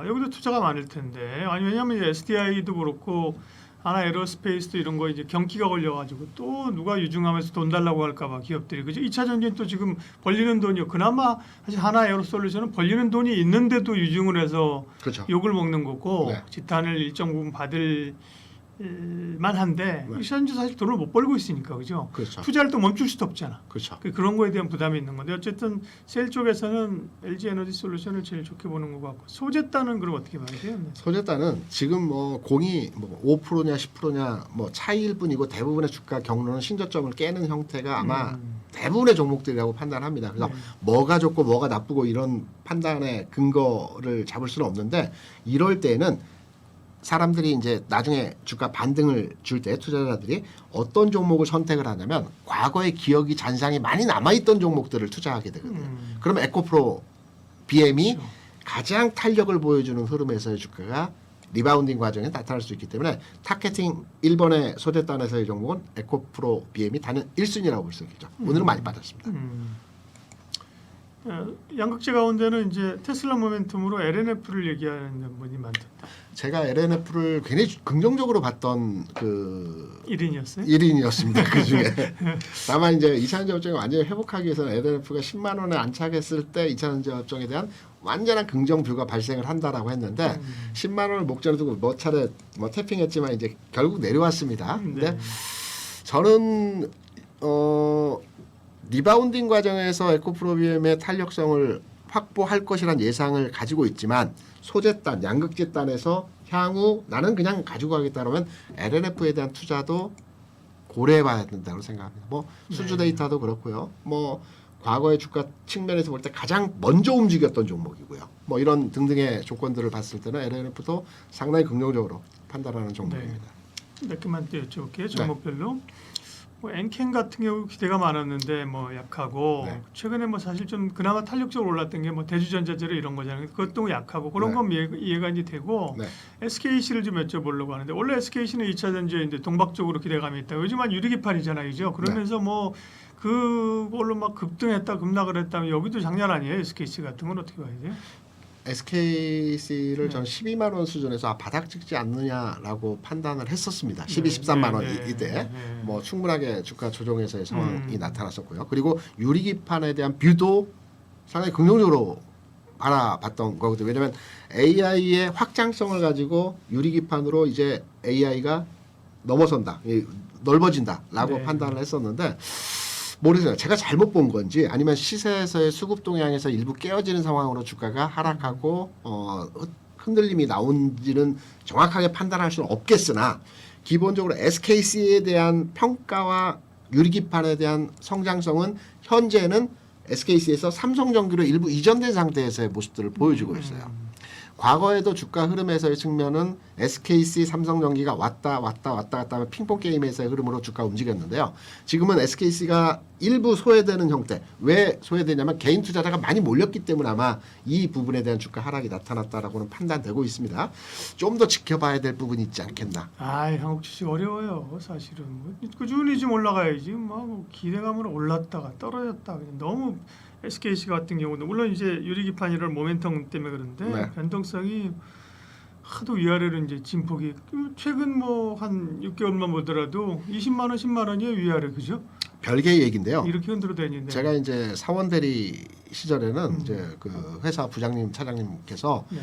여기도 투자가 많을 텐데 아니 왜냐하면 SDI도 그렇고 하나 에어로스페이스도 이런 거 이제 경기가 걸려가지고 또 누가 유증하면서 돈 달라고 할까봐 기업들이 그죠. 2차 전지는 또 지금 벌리는 돈이요. 그나마 사실 하나 에어로솔루션은 벌리는 돈이 있는데도 유증을 해서 그렇죠. 욕을 먹는 거고 네. 지탄을 일정 부분 받을 만한데 네. 2차 전지 사실 돈을 못 벌고 있으니까 그죠. 그렇죠. 투자를 또 멈출 수도 없잖아. 그렇죠. 그런 거에 대한 부담이 있는 건데 어쨌든 셀 쪽에서는 LG 에너지 솔루션을 제일 좋게 보는 것 같고 소재단은 그럼 어떻게 봐야 돼요? 네. 소재단은 지금 뭐 공이 뭐 5%냐 10%냐 뭐 차이일 뿐이고 대부분의 주가 경로는 신저점을 깨는 형태가 아마 대부분의 종목들이라고 판단합니다. 그래서 네. 뭐가 좋고 뭐가 나쁘고 이런 판단의 근거를 잡을 수는 없는데 이럴 때는 사람들이 이제 나중에 주가 반등을 줄 때 투자자들이 어떤 종목을 선택을 하냐면 과거의 기억이 잔상이 많이 남아있던 종목들을 투자하게 되거든요. 그러면 에코프로 BM이 그렇죠. 가장 탄력을 보여주는 흐름에서의 주가가 리바운딩 과정에 나타날 수 있기 때문에 타겟팅 1번의 소재단에서의 종목은 에코프로 BM이 단연 1순위라고 볼 수 있겠죠. 오늘은 많이 빠졌습니다. 양극재 가운데는 이제 테슬라 모멘텀으로 LNF를 얘기하는 분이 많던데 제가 LNF를 굉장히 긍정적으로 봤던 그 1인이었어요? 1인이었습니다. 그 중에. 다만 이제 2차전지 업종이 완전히 회복하기 위해서는 LNF가 10만 원에 안착했을 때 2차전지 업종에 대한 완전한 긍정뷰가 발생을 한다라고 했는데 10만 원을 목전에 두고 몇 차례 뭐 태핑했지만 이제 결국 내려왔습니다. 근데 네. 저는 리바운딩 과정에서 에코프로비엠의 탄력성을 확보할 것이란 예상을 가지고 있지만 소재단, 양극재단에서 향후 나는 그냥 가지고 가겠다 그러면 LNF에 대한 투자도 고려해봐야 된다고 생각합니다. 뭐 수주 데이터도 그렇고요. 뭐 과거의 주가 측면에서 볼 때 가장 먼저 움직였던 종목이고요. 뭐 이런 등등의 조건들을 봤을 때는 LNF도 상당히 긍정적으로 판단하는 종목입니다. 몇 개만 더 여쭤볼게요. 종목별로. 뭐 엔캔 같은 경우 기대가 많았는데 뭐 약하고 네. 최근에 뭐 사실 좀 그나마 탄력적으로 올랐던 게 뭐 대주전자재료 이런 거잖아요. 그것도 약하고 그런 네. 건 이해가 이제 되고 네. SKC를 좀 여쭤보려고 하는데 원래 SKC는 2차 전지에 동박적으로 기대감이 있다. 요즘은 유리기판이잖아요, 그죠? 그러면서 뭐 그걸로 막 급등했다, 급락을 했다면 여기도 장난 아니에요. SKC 같은 건 어떻게 봐야 돼요? SKC를 네. 전 12만 원 수준에서 바닥 찍지 않느냐라고 판단을 했었습니다. 12, 13만 원 이때 뭐 충분하게 주가 조정에서의 상황이 나타났었고요. 그리고 유리기판에 대한 뷰도 상당히 긍정적으로 바라봤던 거거든요. 왜냐하면 AI의 확장성을 가지고 유리기판으로 이제 AI가 넘어선다, 넓어진다라고 네. 판단을 했었는데 모르겠어요. 제가 잘못 본 건지 아니면 시세에서의 수급 동향에서 일부 깨어지는 상황으로 주가가 하락하고 흔들림이 나온지는 정확하게 판단할 수는 없겠으나 기본적으로 SKC에 대한 평가와 유리기판에 대한 성장성은 현재는 SKC에서 삼성전기로 일부 이전된 상태에서의 모습들을 보여주고 있어요. 과거에도 주가 흐름에서의 측면은 SKC, 삼성전기가 왔다 갔다 하면 핑퐁 게임에서의 흐름으로 주가 움직였는데요. 지금은 SKC가 일부 소외되는 형태. 왜 소외되냐면 개인 투자자가 많이 몰렸기 때문에 아마 이 부분에 대한 주가 하락이 나타났다라고는 판단되고 있습니다. 좀 더 지켜봐야 될 부분이 있지 않겠나. 한국 주식 어려워요. 사실은 꾸준히 좀 올라가야지. 뭐 기대감으로 올랐다가 떨어졌다. 그냥 너무 SKC 같은 경우도 물론 이제 유리기판이랄 모멘텀 때문에 그런데 네. 변동성이 하도 위아래로 이제 진폭이 최근 뭐 한 6개월만 보더라도 20만 원, 10만 원이에요 위아래 그죠? 별개의 얘기인데요. 이렇게 흔들어 다니는데 제가 이제 사원 대리 시절에는 이제 그 회사 부장님, 차장님께서 네.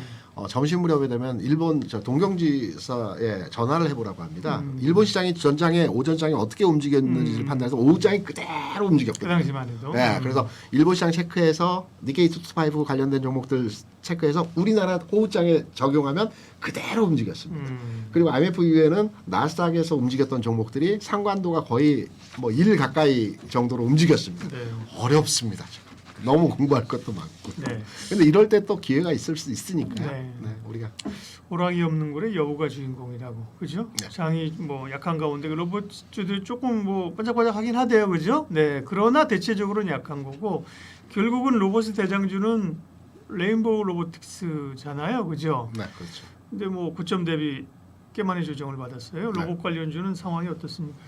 점심 무렵에 되면 일본 저 동경지사에 전화를 해보라고 합니다. 일본 시장이 전장에 오전장에 어떻게 움직였는지를 판단해서 오후장이 그대로 그 움직였거든요. 당시만 해도 네, 그래서 일본 시장 체크해서 니케이 225 관련된 종목들 체크해서 우리나라 오후장에 적용하면 그대로 움직였습니다. 그리고 IMF 이후에는 나스닥에서 움직였던 종목들이 상관도가 거의 뭐 1 가까이 정도로 움직였습니다. 네. 어렵습니다. 지금. 너무 공부할 것도 많고. 네. 근데 이럴 때 또 기회가 있을 수 있으니까요. 네. 우리가 호랑이 없는 굴에 여우가 주인공이라고 그죠? 네. 장이 뭐 약한 가운데 그 로봇들이 조금 뭐 반짝반짝하긴 하대요, 그죠? 네. 그러나 대체적으로는 약한 거고 결국은 로봇의 대장주는 레인보우 로보틱스잖아요, 그죠? 네, 그렇죠. 근데 뭐 고점 대비 꽤 많이 조정을 받았어요. 네. 로봇 관련주는 상황이 어떻습니까?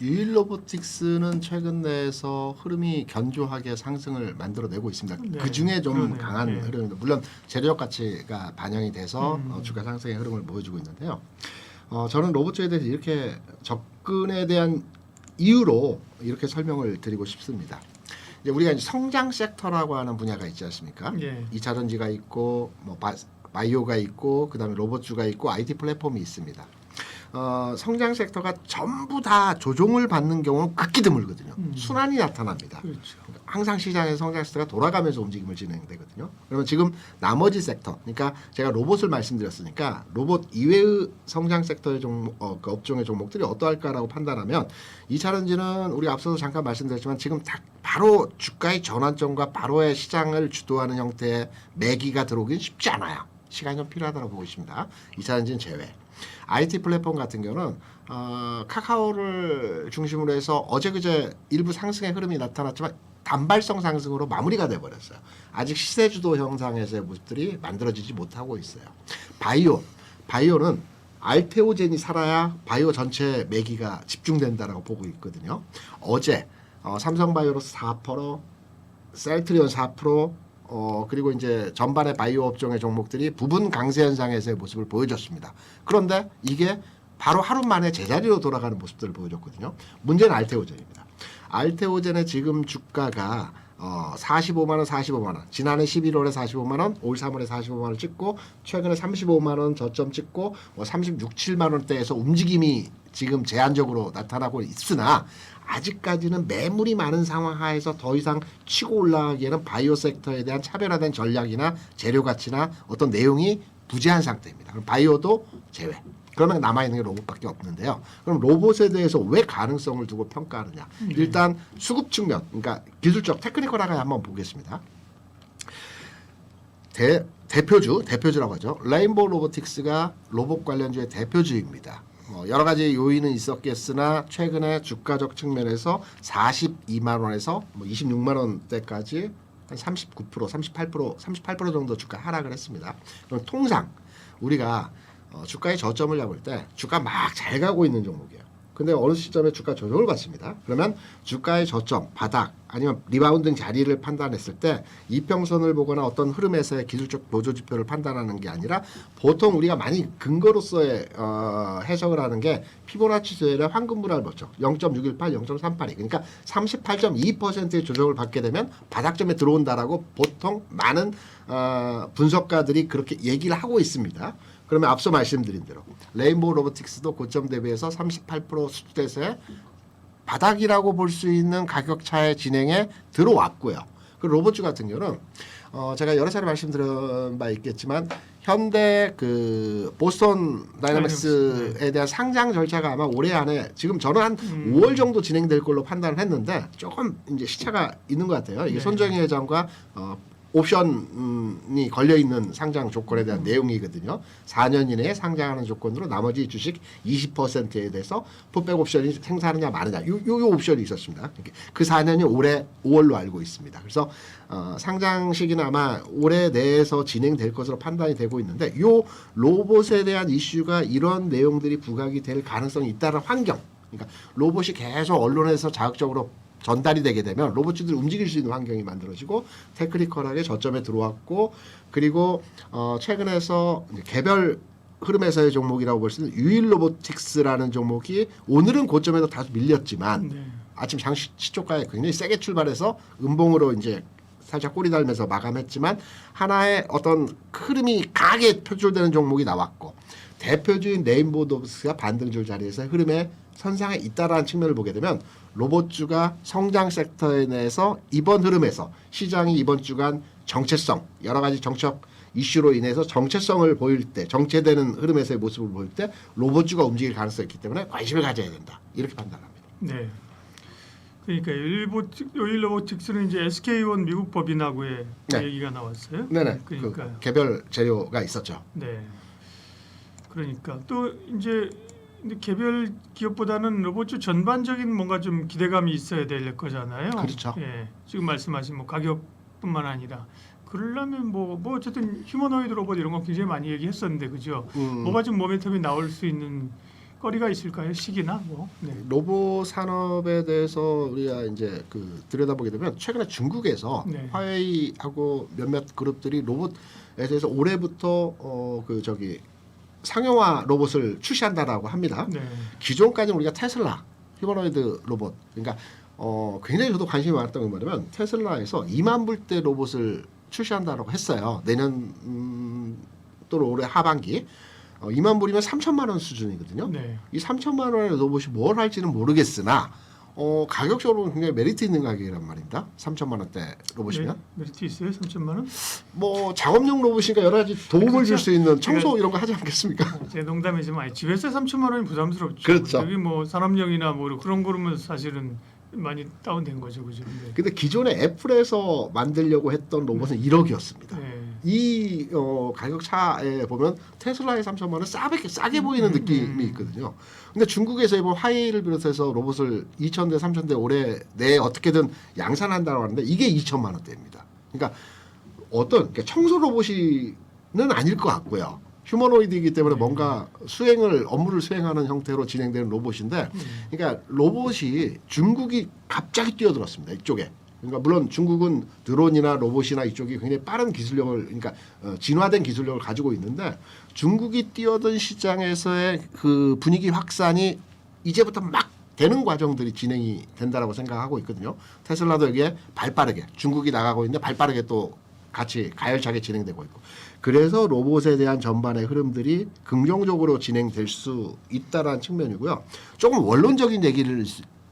유일 로보틱스는 최근 내에서 흐름이 견조하게 상승을 만들어내고 있습니다. 네, 그 중에 좀 그러네요. 강한 네. 흐름입니다. 물론 재료적 가치가 반영이 돼서 주가 상승의 흐름을 보여주고 있는데요. 저는 로봇주에 대해서 이렇게 접근에 대한 이유로 이렇게 설명을 드리고 싶습니다. 이제 우리가 이제 성장 섹터라고 하는 분야가 있지 않습니까? 예. 2차 전지가 있고 뭐 바이오가 있고 그다음에 로봇주가 있고 IT 플랫폼이 있습니다. 성장 섹터가 전부 다 조종을 받는 경우는 극히 드물거든요. 순환이 나타납니다. 그렇죠. 항상 시장의 성장 섹터가 돌아가면서 움직임을 진행되거든요. 그러면 지금 나머지 섹터, 그러니까 제가 로봇을 말씀드렸으니까 로봇 이외의 성장 섹터의 그 업종의 종목들이 어떠할까라고 판단하면 2차 전지는 우리 앞서서 잠깐 말씀드렸지만 지금 바로 주가의 전환점과 바로의 시장을 주도하는 형태의 매기가 들어오긴 쉽지 않아요. 시간이 좀 필요하다고 보고 있습니다. 2차 전지는 제외. IT 플랫폼 같은 경우는 카카오를 중심으로 해서 어제 그제 일부 상승의 흐름이 나타났지만 단발성 상승으로 마무리가 돼버렸어요. 아직 시세주도 형상에서의 모습들이 만들어지지 못하고 있어요. 바이오는 알테오젠이 살아야 바이오 전체 매기가 집중된다라고 보고 있거든요. 어제 삼성바이오로스 4%, 셀트리온 4%, 그리고 이제 전반의 바이오 업종의 종목들이 부분 강세 현상에서의 모습을 보여줬습니다. 그런데 이게 바로 하루 만에 제자리로 돌아가는 모습들을 보여줬거든요. 문제는 알테오젠입니다. 알테오젠의 지금 주가가 45만 원, 45만 원. 지난해 11월에 45만 원, 올 3월에 45만 원을 찍고 최근에 35만 원 저점 찍고 36, 7만 원대에서 움직임이 지금 제한적으로 나타나고 있으나 아직까지는 매물이 많은 상황 하에서 더 이상 치고 올라가기에는 바이오 섹터에 대한 차별화된 전략이나 재료 가치나 어떤 내용이 부재한 상태입니다. 그럼 바이오도 제외. 그러면 남아있는 게 로봇밖에 없는데요. 그럼 로봇에 대해서 왜 가능성을 두고 평가하느냐. 일단 수급 측면, 그러니까 기술적 테크니컬하게 한번 보겠습니다. 대표주라고 하죠. 레인보우 로보틱스가 로봇 관련주의 대표주입니다. 여러 가지 요인은 있었겠으나 최근에 주가적 측면에서 42만 원에서 26만 원대까지 한 39%, 38% 정도 주가 하락을 했습니다. 그럼 통상 우리가 주가의 저점을 잡을 때 주가 막 잘 가고 있는 종목이에요. 근데 어느 시점에 주가 조정을 받습니다. 그러면 주가의 저점, 바닥 아니면 리바운딩 자리를 판단했을 때 이평선을 보거나 어떤 흐름에서의 기술적 보조 지표를 판단하는 게 아니라 보통 우리가 많이 근거로서의 해석을 하는 게 피보나치 수열의 황금분할 법칙 0.618, 0.382 그러니까 38.2%의 조정을 받게 되면 바닥점에 들어온다라고 보통 많은 분석가들이 그렇게 얘기를 하고 있습니다. 그러면 앞서 말씀드린 대로 레인보우 로보틱스도 고점 대비해서 38% 수준에서의 바닥이라고 볼 수 있는 가격 차의 진행에 들어왔고요. 그 로봇주 같은 경우는 제가 여러 차례 말씀드린 바 있겠지만 현대 그 보스턴 다이나믹스에 대한 상장 절차가 아마 올해 안에 지금 저는 한 5월 정도 진행될 걸로 판단을 했는데 조금 이제 시차가 있는 것 같아요. 이게 네. 손정희 회장과 옵션이 걸려 있는 상장 조건에 대한 내용이거든요. 4년 이내에 상장하는 조건으로 나머지 주식 20%에 대해서 풋백 옵션이 생산하느냐 마느냐 요 옵션이 있었습니다. 그 4년이 올해 5월로 알고 있습니다. 그래서 상장 시기는 아마 올해 내에서 진행될 것으로 판단이 되고 있는데 요 로봇에 대한 이슈가 이런 내용들이 부각이 될 가능성이 있다는 환경. 그러니까 로봇이 계속 언론에서 자극적으로 전달이 되게 되면 로봇들이 움직일 수 있는 환경이 만들어지고 테크니컬하게 저점에 들어왔고 그리고 최근에서 이제 개별 흐름에서의 종목이라고 볼 수 있는 유일 로보틱스라는 종목이 오늘은 고점에서 다소 밀렸지만 네. 아침 장시 시초가에 굉장히 세게 출발해서 음봉으로 이제 살짝 꼬리 달면서 마감했지만 하나의 어떤 흐름이 강하게 표출되는 종목이 나왔고 대표주인 레인보우도브스가 반등줄 자리에서 흐름의 선상에 있다라는 측면을 보게 되면 로봇주가 성장 섹터에 대해서 이번 흐름에서 시장이 이번 주간 정체성 여러 가지 정책 이슈로 인해서 정체성을 보일 때 정체되는 흐름에서의 모습을 보일 때 로봇주가 움직일 가능성이 있기 때문에 관심을 가져야 된다 이렇게 판단합니다. 네. 그러니까 요일 로보틱스는 이제 SK-온 미국 법인하고의 네. 얘기가 나왔어요. 네네. 그러니까 그 개별 재료가 있었죠. 네. 그러니까 또 이제 개별 기업보다는 로봇주 전반적인 뭔가 좀 기대감이 있어야 될 거잖아요. 그렇죠. 예. 지금 말씀하신 뭐 가격뿐만 아니라 그러려면 뭐 어쨌든 휴머노이드 로봇 이런 거 굉장히 많이 얘기했었는데 그죠? 뭐가 좀 모멘텀이 나올 수 있는 거리가 있을까요? 시기나 뭐. 네. 로봇 산업에 대해서 우리가 이제 그 들여다보게 되면 최근에 중국에서 네. 화웨이하고 몇몇 그룹들이 로봇에 대해서 올해부터 그 저기 상용화 로봇을 출시한다라고 합니다. 네. 기존까지 우리가 테슬라 휴머노이드 로봇 그러니까 굉장히 저도 관심이 많았던 게 뭐냐면 테슬라에서 2만 불대 로봇을 출시한다라고 했어요. 내년 또는 올해 하반기 2만 불이면 3천만 원 수준이거든요. 네. 이 3천만 원의 로봇이 뭘 할지는 모르겠으나 가격적으로는 굉장히 메리트 있는 가격이란 말입니다. 3천만 원대 로봇이면 네. 메리트 있어요? 3천만 원? 뭐 작업용 로봇이니까 여러 가지 도움을 그렇죠. 줄 수 있는 청소 제가- 이런 거 하지 않겠습니까? 제 농담이지만 집에서 3천만 원이 부담스럽죠. 그렇죠. 여기 뭐 산업용이나 뭐 그런 거면 사실은 많이 다운된 거죠, 그죠? 네. 근데 기존에 애플에서 만들려고 했던 로봇은 1억이었습니다. 네. 이 가격 차에 보면 테슬라의 3천만 원 싸게 보이는 느낌이 있거든요. 근데 중국에서 이번 화웨이를 비롯해서 로봇을 2,000대, 3,000대 올해 내에 어떻게든 양산한다고 하는데 이게 2천만 원대입니다. 그러니까 그러니까 청소 로봇은 아닐 것 같고요. 휴머노이드이기 때문에 뭔가 업무를 수행하는 형태로 진행되는 로봇인데, 그러니까 로봇이 중국이 갑자기 뛰어들었습니다. 이쪽에. 그러니까 물론 중국은 드론이나 로봇이나 이쪽이 굉장히 빠른 기술력을, 그러니까 진화된 기술력을 가지고 있는데 중국이 뛰어든 시장에서의 그 분위기 확산이 이제부터 막 되는 과정들이 진행이 된다라고 생각하고 있거든요. 테슬라도 여기에 발빠르게 중국이 나가고 있는데 발빠르게 또 같이 가열차게 진행되고 있고 그래서 로봇에 대한 전반의 흐름들이 긍정적으로 진행될 수 있다라는 측면이고요. 조금 원론적인 얘기를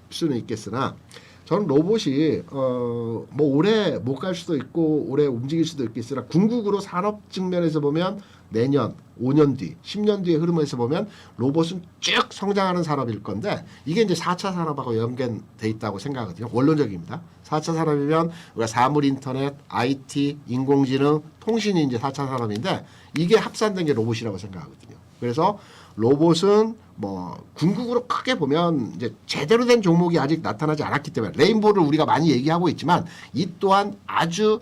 수는 있겠으나 저는 로봇이 뭐 올해 못 갈 수도 있고 올해 움직일 수도 있겠으나 궁극으로 산업 측면에서 보면 내년, 5년 뒤, 10년 뒤의 흐름에서 보면 로봇은 쭉 성장하는 산업일 건데 이게 이제 4차 산업하고 연계돼 있다고 생각하거든요. 원론적입니다. 4차 산업이면 우리가 사물 인터넷, IT, 인공지능, 통신이 이제 4차 산업인데 이게 합산된 게 로봇이라고 생각하거든요. 그래서 로봇은 뭐 궁극으로 크게 보면 이제 제대로 된 종목이 아직 나타나지 않았기 때문에 레인보우를 우리가 많이 얘기하고 있지만 이 또한 아주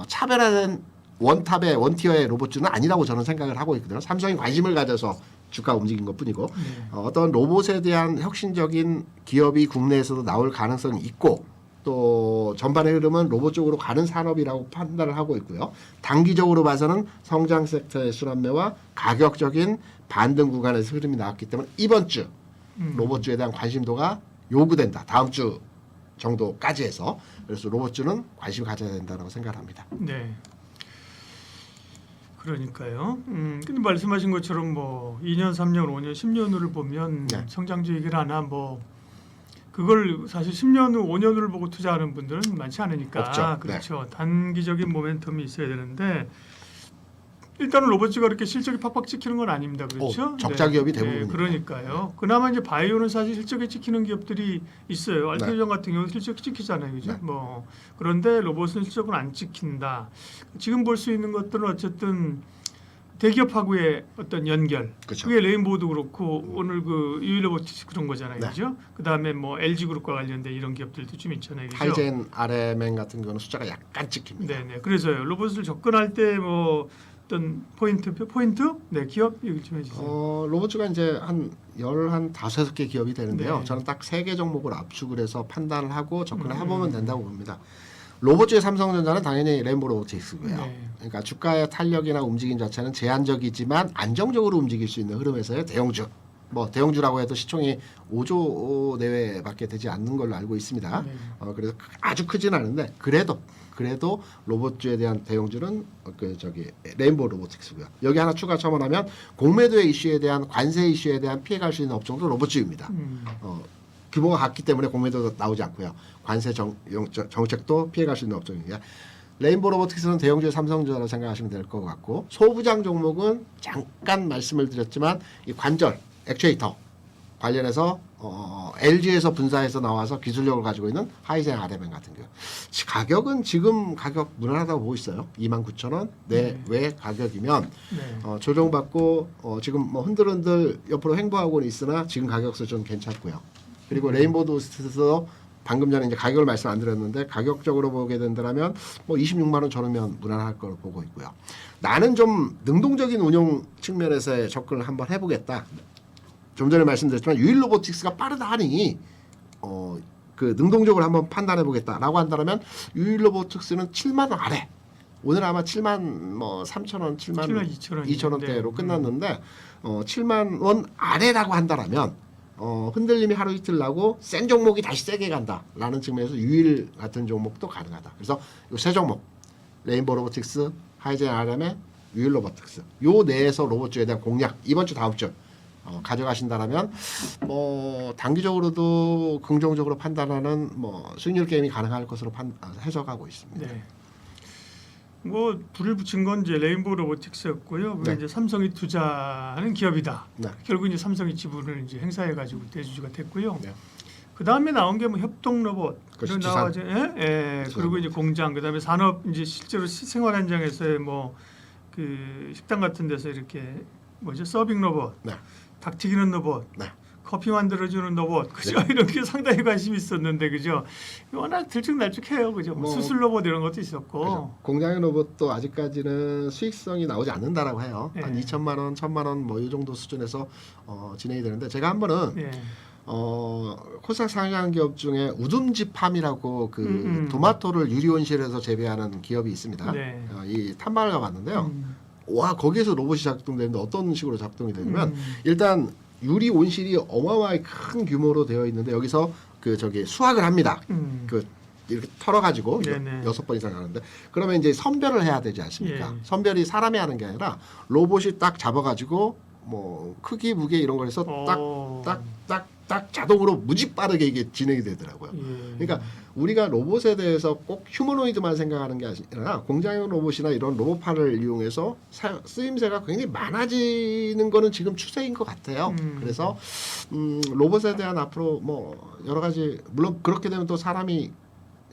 차별화된 원티어의 로봇주는 아니라고 저는 생각을 하고 있거든요. 삼성이 관심을 가져서 주가 움직인 것뿐이고 어떤 로봇에 대한 혁신적인 기업이 국내에서도 나올 가능성이 있고 또 전반의 흐름은 로봇 쪽으로 가는 산업이라고 판단을 하고 있고요. 단기적으로 봐서는 성장 섹터의 순환매와 가격적인 반등 구간에서 흐름이 나왔기 때문에 이번 주 로봇주에 대한 관심도가 요구된다. 다음 주 정도까지 해서 그래서 로봇주는 관심 가져야 된다고 생각합니다. 네. 그러니까요. 근데 말씀하신 것처럼 뭐 2년, 3년, 5년, 10년 후를 보면 네. 성장주 얘기를 하나 뭐 그걸 사실 10년 후, 5년 후를 보고 투자하는 분들은 많지 않으니까 없죠. 그렇죠. 단기적인 모멘텀이 있어야 되는데 일단은 로봇주가 그렇게 실적이 팍팍 찍히는 건 아닙니다. 그렇죠? 적자 기업이 대부분입니다. 그러니까요. 그나마 이제 바이오는 사실 실적이 찍히는 기업들이 있어요. 알테리온 같은 경우 실적이 찍히잖아요. 그죠? 네. 뭐 그런데 로봇은 실적은 안 찍힌다. 지금 볼 수 있는 것들은 어쨌든 대기업하고의 어떤 연결. 그렇죠. 그게 레인보우도 그렇고 오늘 그 유일로보틱스 그런 거잖아요. 네. 그죠? 그다음에 뭐 LG 그룹과 관련된 이런 기업들도 좀 있잖아요. 그죠? 하이젠 RMN 같은 경우는 숫자가 약간 찍힙니다. 네네. 그래서요. 로봇을 접근할 때 뭐 어떤 포인트? 네, 기업 얘기 좀 해주세요. 로봇주가 이제 한 15개 기업이 되는데요. 네. 저는 딱 3개 종목을 압축을 해서 판단을 하고 접근을 해보면 된다고 봅니다. 로봇주의 삼성전자는 당연히 레인보 로보틱스고요. 네. 그러니까 주가의 탄력이나 움직임 자체는 제한적이지만 안정적으로 움직일 수 있는 흐름에서의 대형주. 뭐 대형주라고 해도 시총이 5조 내외밖에 되지 않는 걸로 알고 있습니다. 네. 그래서 아주 크진 않은데 그래도 로봇주에 대한 대형주는 레인보우 로보틱스고요. 여기 하나 추가 첨언하면 공매도의 이슈에 대한 관세 이슈에 대한 피해갈 수 있는 업종도 로봇주입니다. 규모가 같기 때문에 공매도도 나오지 않고요. 관세 정책도 피해갈 수 있는 업종입니다. 레인보우 로보틱스는 대형주의 삼성전자로 생각하시면 될 것 같고 소부장 종목은 잠깐 말씀을 드렸지만 이 관절, 액추에이터 관련해서 LG에서 분사해서 나와서 기술력을 가지고 있는 하이젠 RMN 같은 경우 가격은 지금 가격 무난하다고 보고 있어요. 29,000원 내외 가격이면 네. 조정받고 지금 뭐 흔들흔들 옆으로 횡보하고는 있으나 지금 가격 수준 괜찮고요. 그리고 레인보우 로보틱스도 방금 전에 이제 가격을 말씀 안 드렸는데 가격적으로 보게 된다면 뭐 26만 원 전후면 무난할 걸로 보고 있고요. 나는 좀 능동적인 운용 측면에서의 접근을 한번 해보겠다. 좀 전에 말씀드렸지만 유일 로보틱스가 빠르다 하니 그 능동적으로 한번 판단해 보겠다라고 한다면 유일 로보틱스는 7만 원 아래. 오늘 아마 7만 뭐 3천 원, 7만 2천 원대로 끝났는데 7만 원 아래라고 한다면 흔들림이 하루 이틀 나고 센 종목이 다시 세게 간다라는 측면에서 유일 같은 종목도 가능하다. 그래서 이 세 종목 레인보우 로보틱스, 하이젠 RMN, 유일 로보틱스 요 내에서 로봇주에 대한 공략 이번 주 다음 주 가져가신다라면 뭐 단기적으로도 긍정적으로 판단하는 뭐 수익률 게임이 가능할 것으로 해석하고 있습니다. 네. 뭐 불을 붙인 건 이제 레인보우 로보틱스였고요. 그게 네. 이제 삼성이 투자하는 기업이다. 네. 결국 이제 삼성이 지분을 이제 행사해 가지고 대주주가 됐고요. 네. 그 다음에 나온 게 뭐 협동 로봇, 그렇죠. 그리고 나와서 그리고 이제 공장, 그 다음에 산업 이제 실제로 생활 현장에서의 뭐 그 식당 같은 데서 이렇게 뭐죠 서빙 로봇, 네. 닭 튀기는 로봇, 네. 커피 만들어주는 로봇, 그죠? 이런 게 상당히 관심이 있었는데, 그죠? 워낙 들쭉날쭉해요, 그죠? 뭐 수술 로봇 이런 것도 있었고. 그렇죠. 공장의 로봇도 아직까지는 수익성이 나오지 않는다라고 해요. 네. 한 2천만 원, 1,000만 원 뭐 이 정도 수준에서 진행이 되는데 제가 한 번은 예. 코스닥 상장 기업 중에 우둠지팜이라고 그 토마토를 유리온실에서 재배하는 기업이 있습니다. 네. 이 탐방을 가봤는데요. 와 거기에서 로봇이 작동되는데 어떤 식으로 작동이 되냐면 일단 유리 온실이 어마어마하게 큰 규모로 되어 있는데 여기서 수확을 합니다. 그 이렇게 털어가지고 네네. 6번 이상 하는데 그러면 이제 선별을 해야 되지 않습니까? 예. 선별이 사람이 하는 게 아니라 로봇이 딱 잡아가지고 뭐 크기 무게 이런 걸 해서 딱 자동으로 무지 빠르게 이게 진행이 되더라고요. 예. 그러니까 우리가 로봇에 대해서 꼭 휴머노이드만 생각하는 게 아니라 공장용 로봇이나 이런 로봇판을 이용해서 쓰임새가 굉장히 많아지는 거는 지금 추세인 것 같아요. 그래서 로봇에 대한 앞으로 뭐 여러 가지 물론 그렇게 되면 또 사람이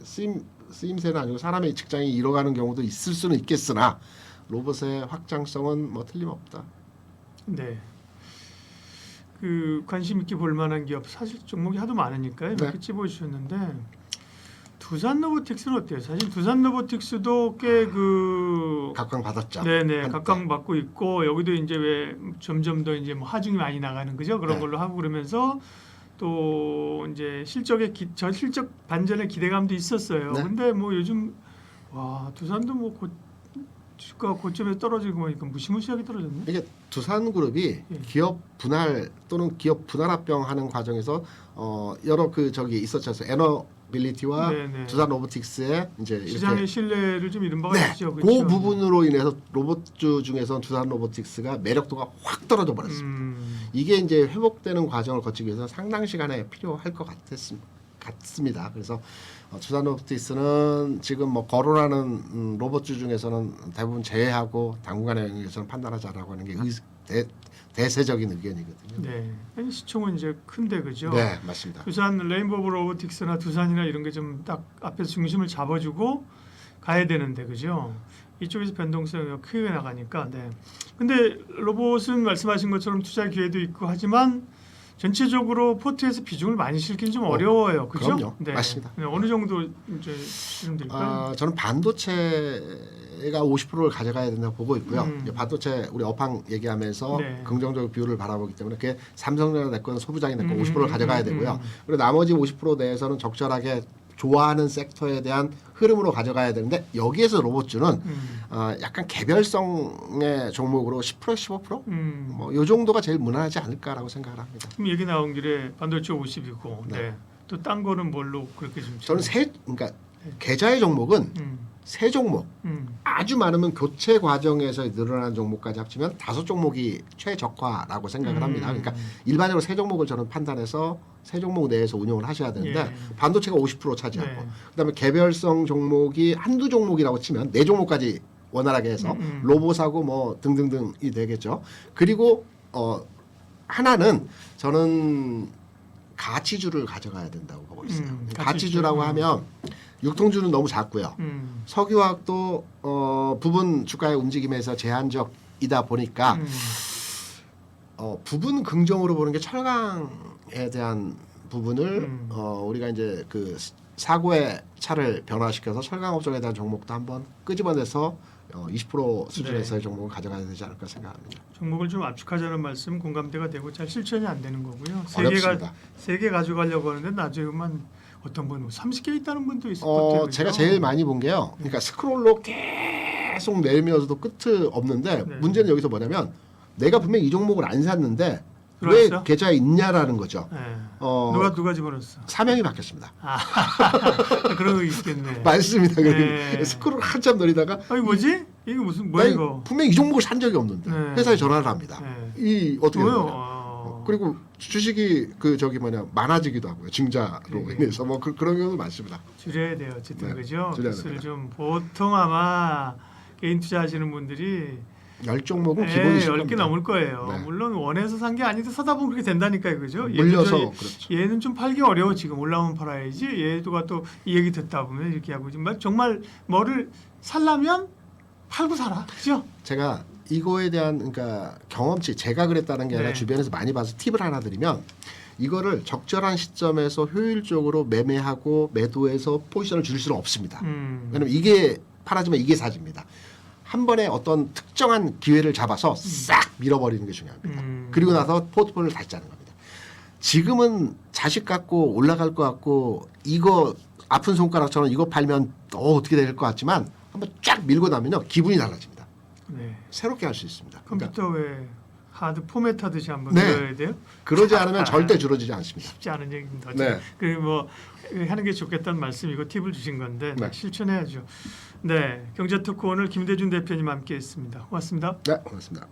쓰임새는 아니고 사람의 직장이 잃어가는 경우도 있을 수는 있겠으나 로봇의 확장성은 뭐 틀림없다. 네. 그 관심 있게 볼 만한 기업 사실 종목이 하도 많으니까요. 몇 개 찝어주셨는데 두산 로보틱스는 어때요? 사실 두산 로보틱스도 꽤 그 각광받았죠. 네네 각광받고 있고 여기도 이제 왜 점점 더 이제 뭐 하중이 많이 나가는 그죠? 그런 네. 걸로 하고 그러면서 또 이제 실적 반전의 기대감도 있었어요. 네. 근데 뭐 요즘 와 두산도 뭐 주가 고점에 떨어지고 보니까 무시무시하게 떨어졌네. 이게 두산그룹이 예. 기업 분할 또는 기업 분할 합병하는 과정에서 여러 있었죠. 에너빌리티와 네네. 두산 로보틱스의 이제 시장의 이렇게 신뢰를 좀 잃은 바가 네, 있죠. 그 부분으로 인해서 로봇주 중에서 두산 로보틱스가 매력도가 확 떨어져 버렸습니다. 이게 이제 회복되는 과정을 거치기 위해서 상당 시간에 필요할 것 같습니다. 그래서 두산 로보틱스는 지금 뭐 거론하는 로봇주 중에서는 대부분 제외하고 당분간의 영역에서는 판단하자라고 하는 게 대세적인 의견이거든요. 네. 아니, 시총은 이제 큰데 그죠? 네, 맞습니다. 두산 레인보우 로보틱스나 두산이나 이런 게 좀 딱 앞에서 중심을 잡아주고 가야 되는데 그죠? 이쪽에서 변동성이 크게 나가니까. 네. 근데 로봇은 말씀하신 것처럼 투자 기회도 있고 하지만 전체적으로 포트에서 비중을 많이 실기는 좀 어려워요. 그죠? 그럼요. 맞습니다. 네, 어느 정도 이제 실현될까요? 저는 반도체가 50%를 가져가야 된다고 보고 있고요. 이제 반도체 우리 업황 얘기하면서 네. 긍정적 비율을 바라보기 때문에 그게 삼성전자 내건 소부장이 내건 50%를 가져가야 되고요. 음. 그리고 나머지 50% 내에서는 적절하게 좋아하는 섹터에 대한 흐름으로 가져가야 되는데 여기에서 로봇주는 약간 개별성의 종목으로 10% 15%? 뭐 이 정도가 제일 무난하지 않을까라고 생각을 합니다. 그럼 얘기 나온 길에 반도체 50이고 네. 네. 또 딴 거는 뭘로 그렇게 좀 저는 그러니까 계좌의 종목은 세 종목 아주 많으면 교체 과정에서 늘어난 종목까지 합치면 5종목이 최적화라고 생각을 합니다. 그러니까 일반적으로 세 종목을 저는 판단해서 세 종목 내에서 운영을 하셔야 되는데 예. 반도체가 50% 차지하고 네. 그다음에 개별성 종목이 한두 종목이라고 치면 네 종목까지 원활하게 해서 로봇하고 뭐 등등등이 되겠죠. 그리고 하나는 저는 가치주를 가져가야 된다고 보고 있어요. 가치주라고 하면 유통주는 너무 작고요. 석유화학도 부분 주가의 움직임에서 제한적이다 보니까 부분 긍정으로 보는 게 철강에 대한 부분을 우리가 이제 그 사고의 차를 변화시켜서 철강 업종에 대한 종목도 한번 끄집어내서 20% 수준에서의 종목을 가져가야 되지 않을까 생각합니다. 종목을 좀 압축하자는 말씀 공감대가 되고 잘 실천이 안 되는 거고요. 어렵습니다. 세 개 가져가려고 하는데 나중에만 어떤 분 30개 있다는 분도 있을 것 같아요. 제가 제일 많이 본 게요. 그러니까 스크롤로 계속 내밀면서도 끝이 없는데 네. 문제는 여기서 뭐냐면 내가 분명 히 이 종목을 안 샀는데 들어왔어? 왜 계좌에 있냐라는 거죠. 네. 어, 누가 집어넣었어? 사명이 바뀌었습니다. 그런 거 있겠네. 맞습니다. 네. 스크롤 한참 노리다가 아니 뭐지? 이게 무슨 뭐야 나 이거? 분명히 이 종목을 산 적이 없는데 네. 회사에 전화를 합니다. 네. 이 어떻게 된 뭐요? 거냐. 그리고 주식이 많아지기도 하고요. 증자로 네. 인해서 뭐 그런 경우도 많습니다. 줄여야 돼요. 어쨌든 네, 그죠? 줄여야 빚을 됩니다. 좀 보통 아마 개인 투자하시는 분들이 10종목은 기본이실 10개 겁니다. 넘을 거예요. 네. 물론 원해서 산 게 아닌데 사다 보면 그렇게 된다니까요. 그죠? 물려서 얘도 그렇죠. 얘는 좀 팔기 어려워. 지금 올라오면 팔아야지. 얘도가 또 이 얘기 듣다 보면 이렇게 하고 정말 뭐를 살려면 팔고 살아. 그죠? 제가 이거에 대한 그러니까 경험치 제가 그랬다는 게 아니라 네. 주변에서 많이 봐서 팁을 하나 드리면 이거를 적절한 시점에서 효율적으로 매매하고 매도해서 포지션을 줄일 수는 없습니다. 왜냐면 이게 팔아지면 이게 사집니다. 한 번에 어떤 특정한 기회를 잡아서 싹 밀어버리는 게 중요합니다. 그리고 나서 포트폴리오를 다시 짜는 겁니다. 지금은 자식 같고 올라갈 것 같고 이거 아픈 손가락처럼 이거 팔면 어떻게 될 것 같지만 한번 쫙 밀고 나면요 기분이 달라집니다. 네. 새롭게 할 수 있습니다. 그러니까 컴퓨터 왜 하드 포맷하듯이 한번 네. 들어야 돼요? 그러지 않으면 절대 줄어들지 않습니다. 쉽지 않은 얘기입니다. 네. 그뭐 하는 게 좋겠다는 말씀이고 팁을 주신 건데 네. 실천해야죠. 네, 경제 토크 오늘 김대중 대표님 함께했습니다. 고맙습니다. 네, 고맙습니다.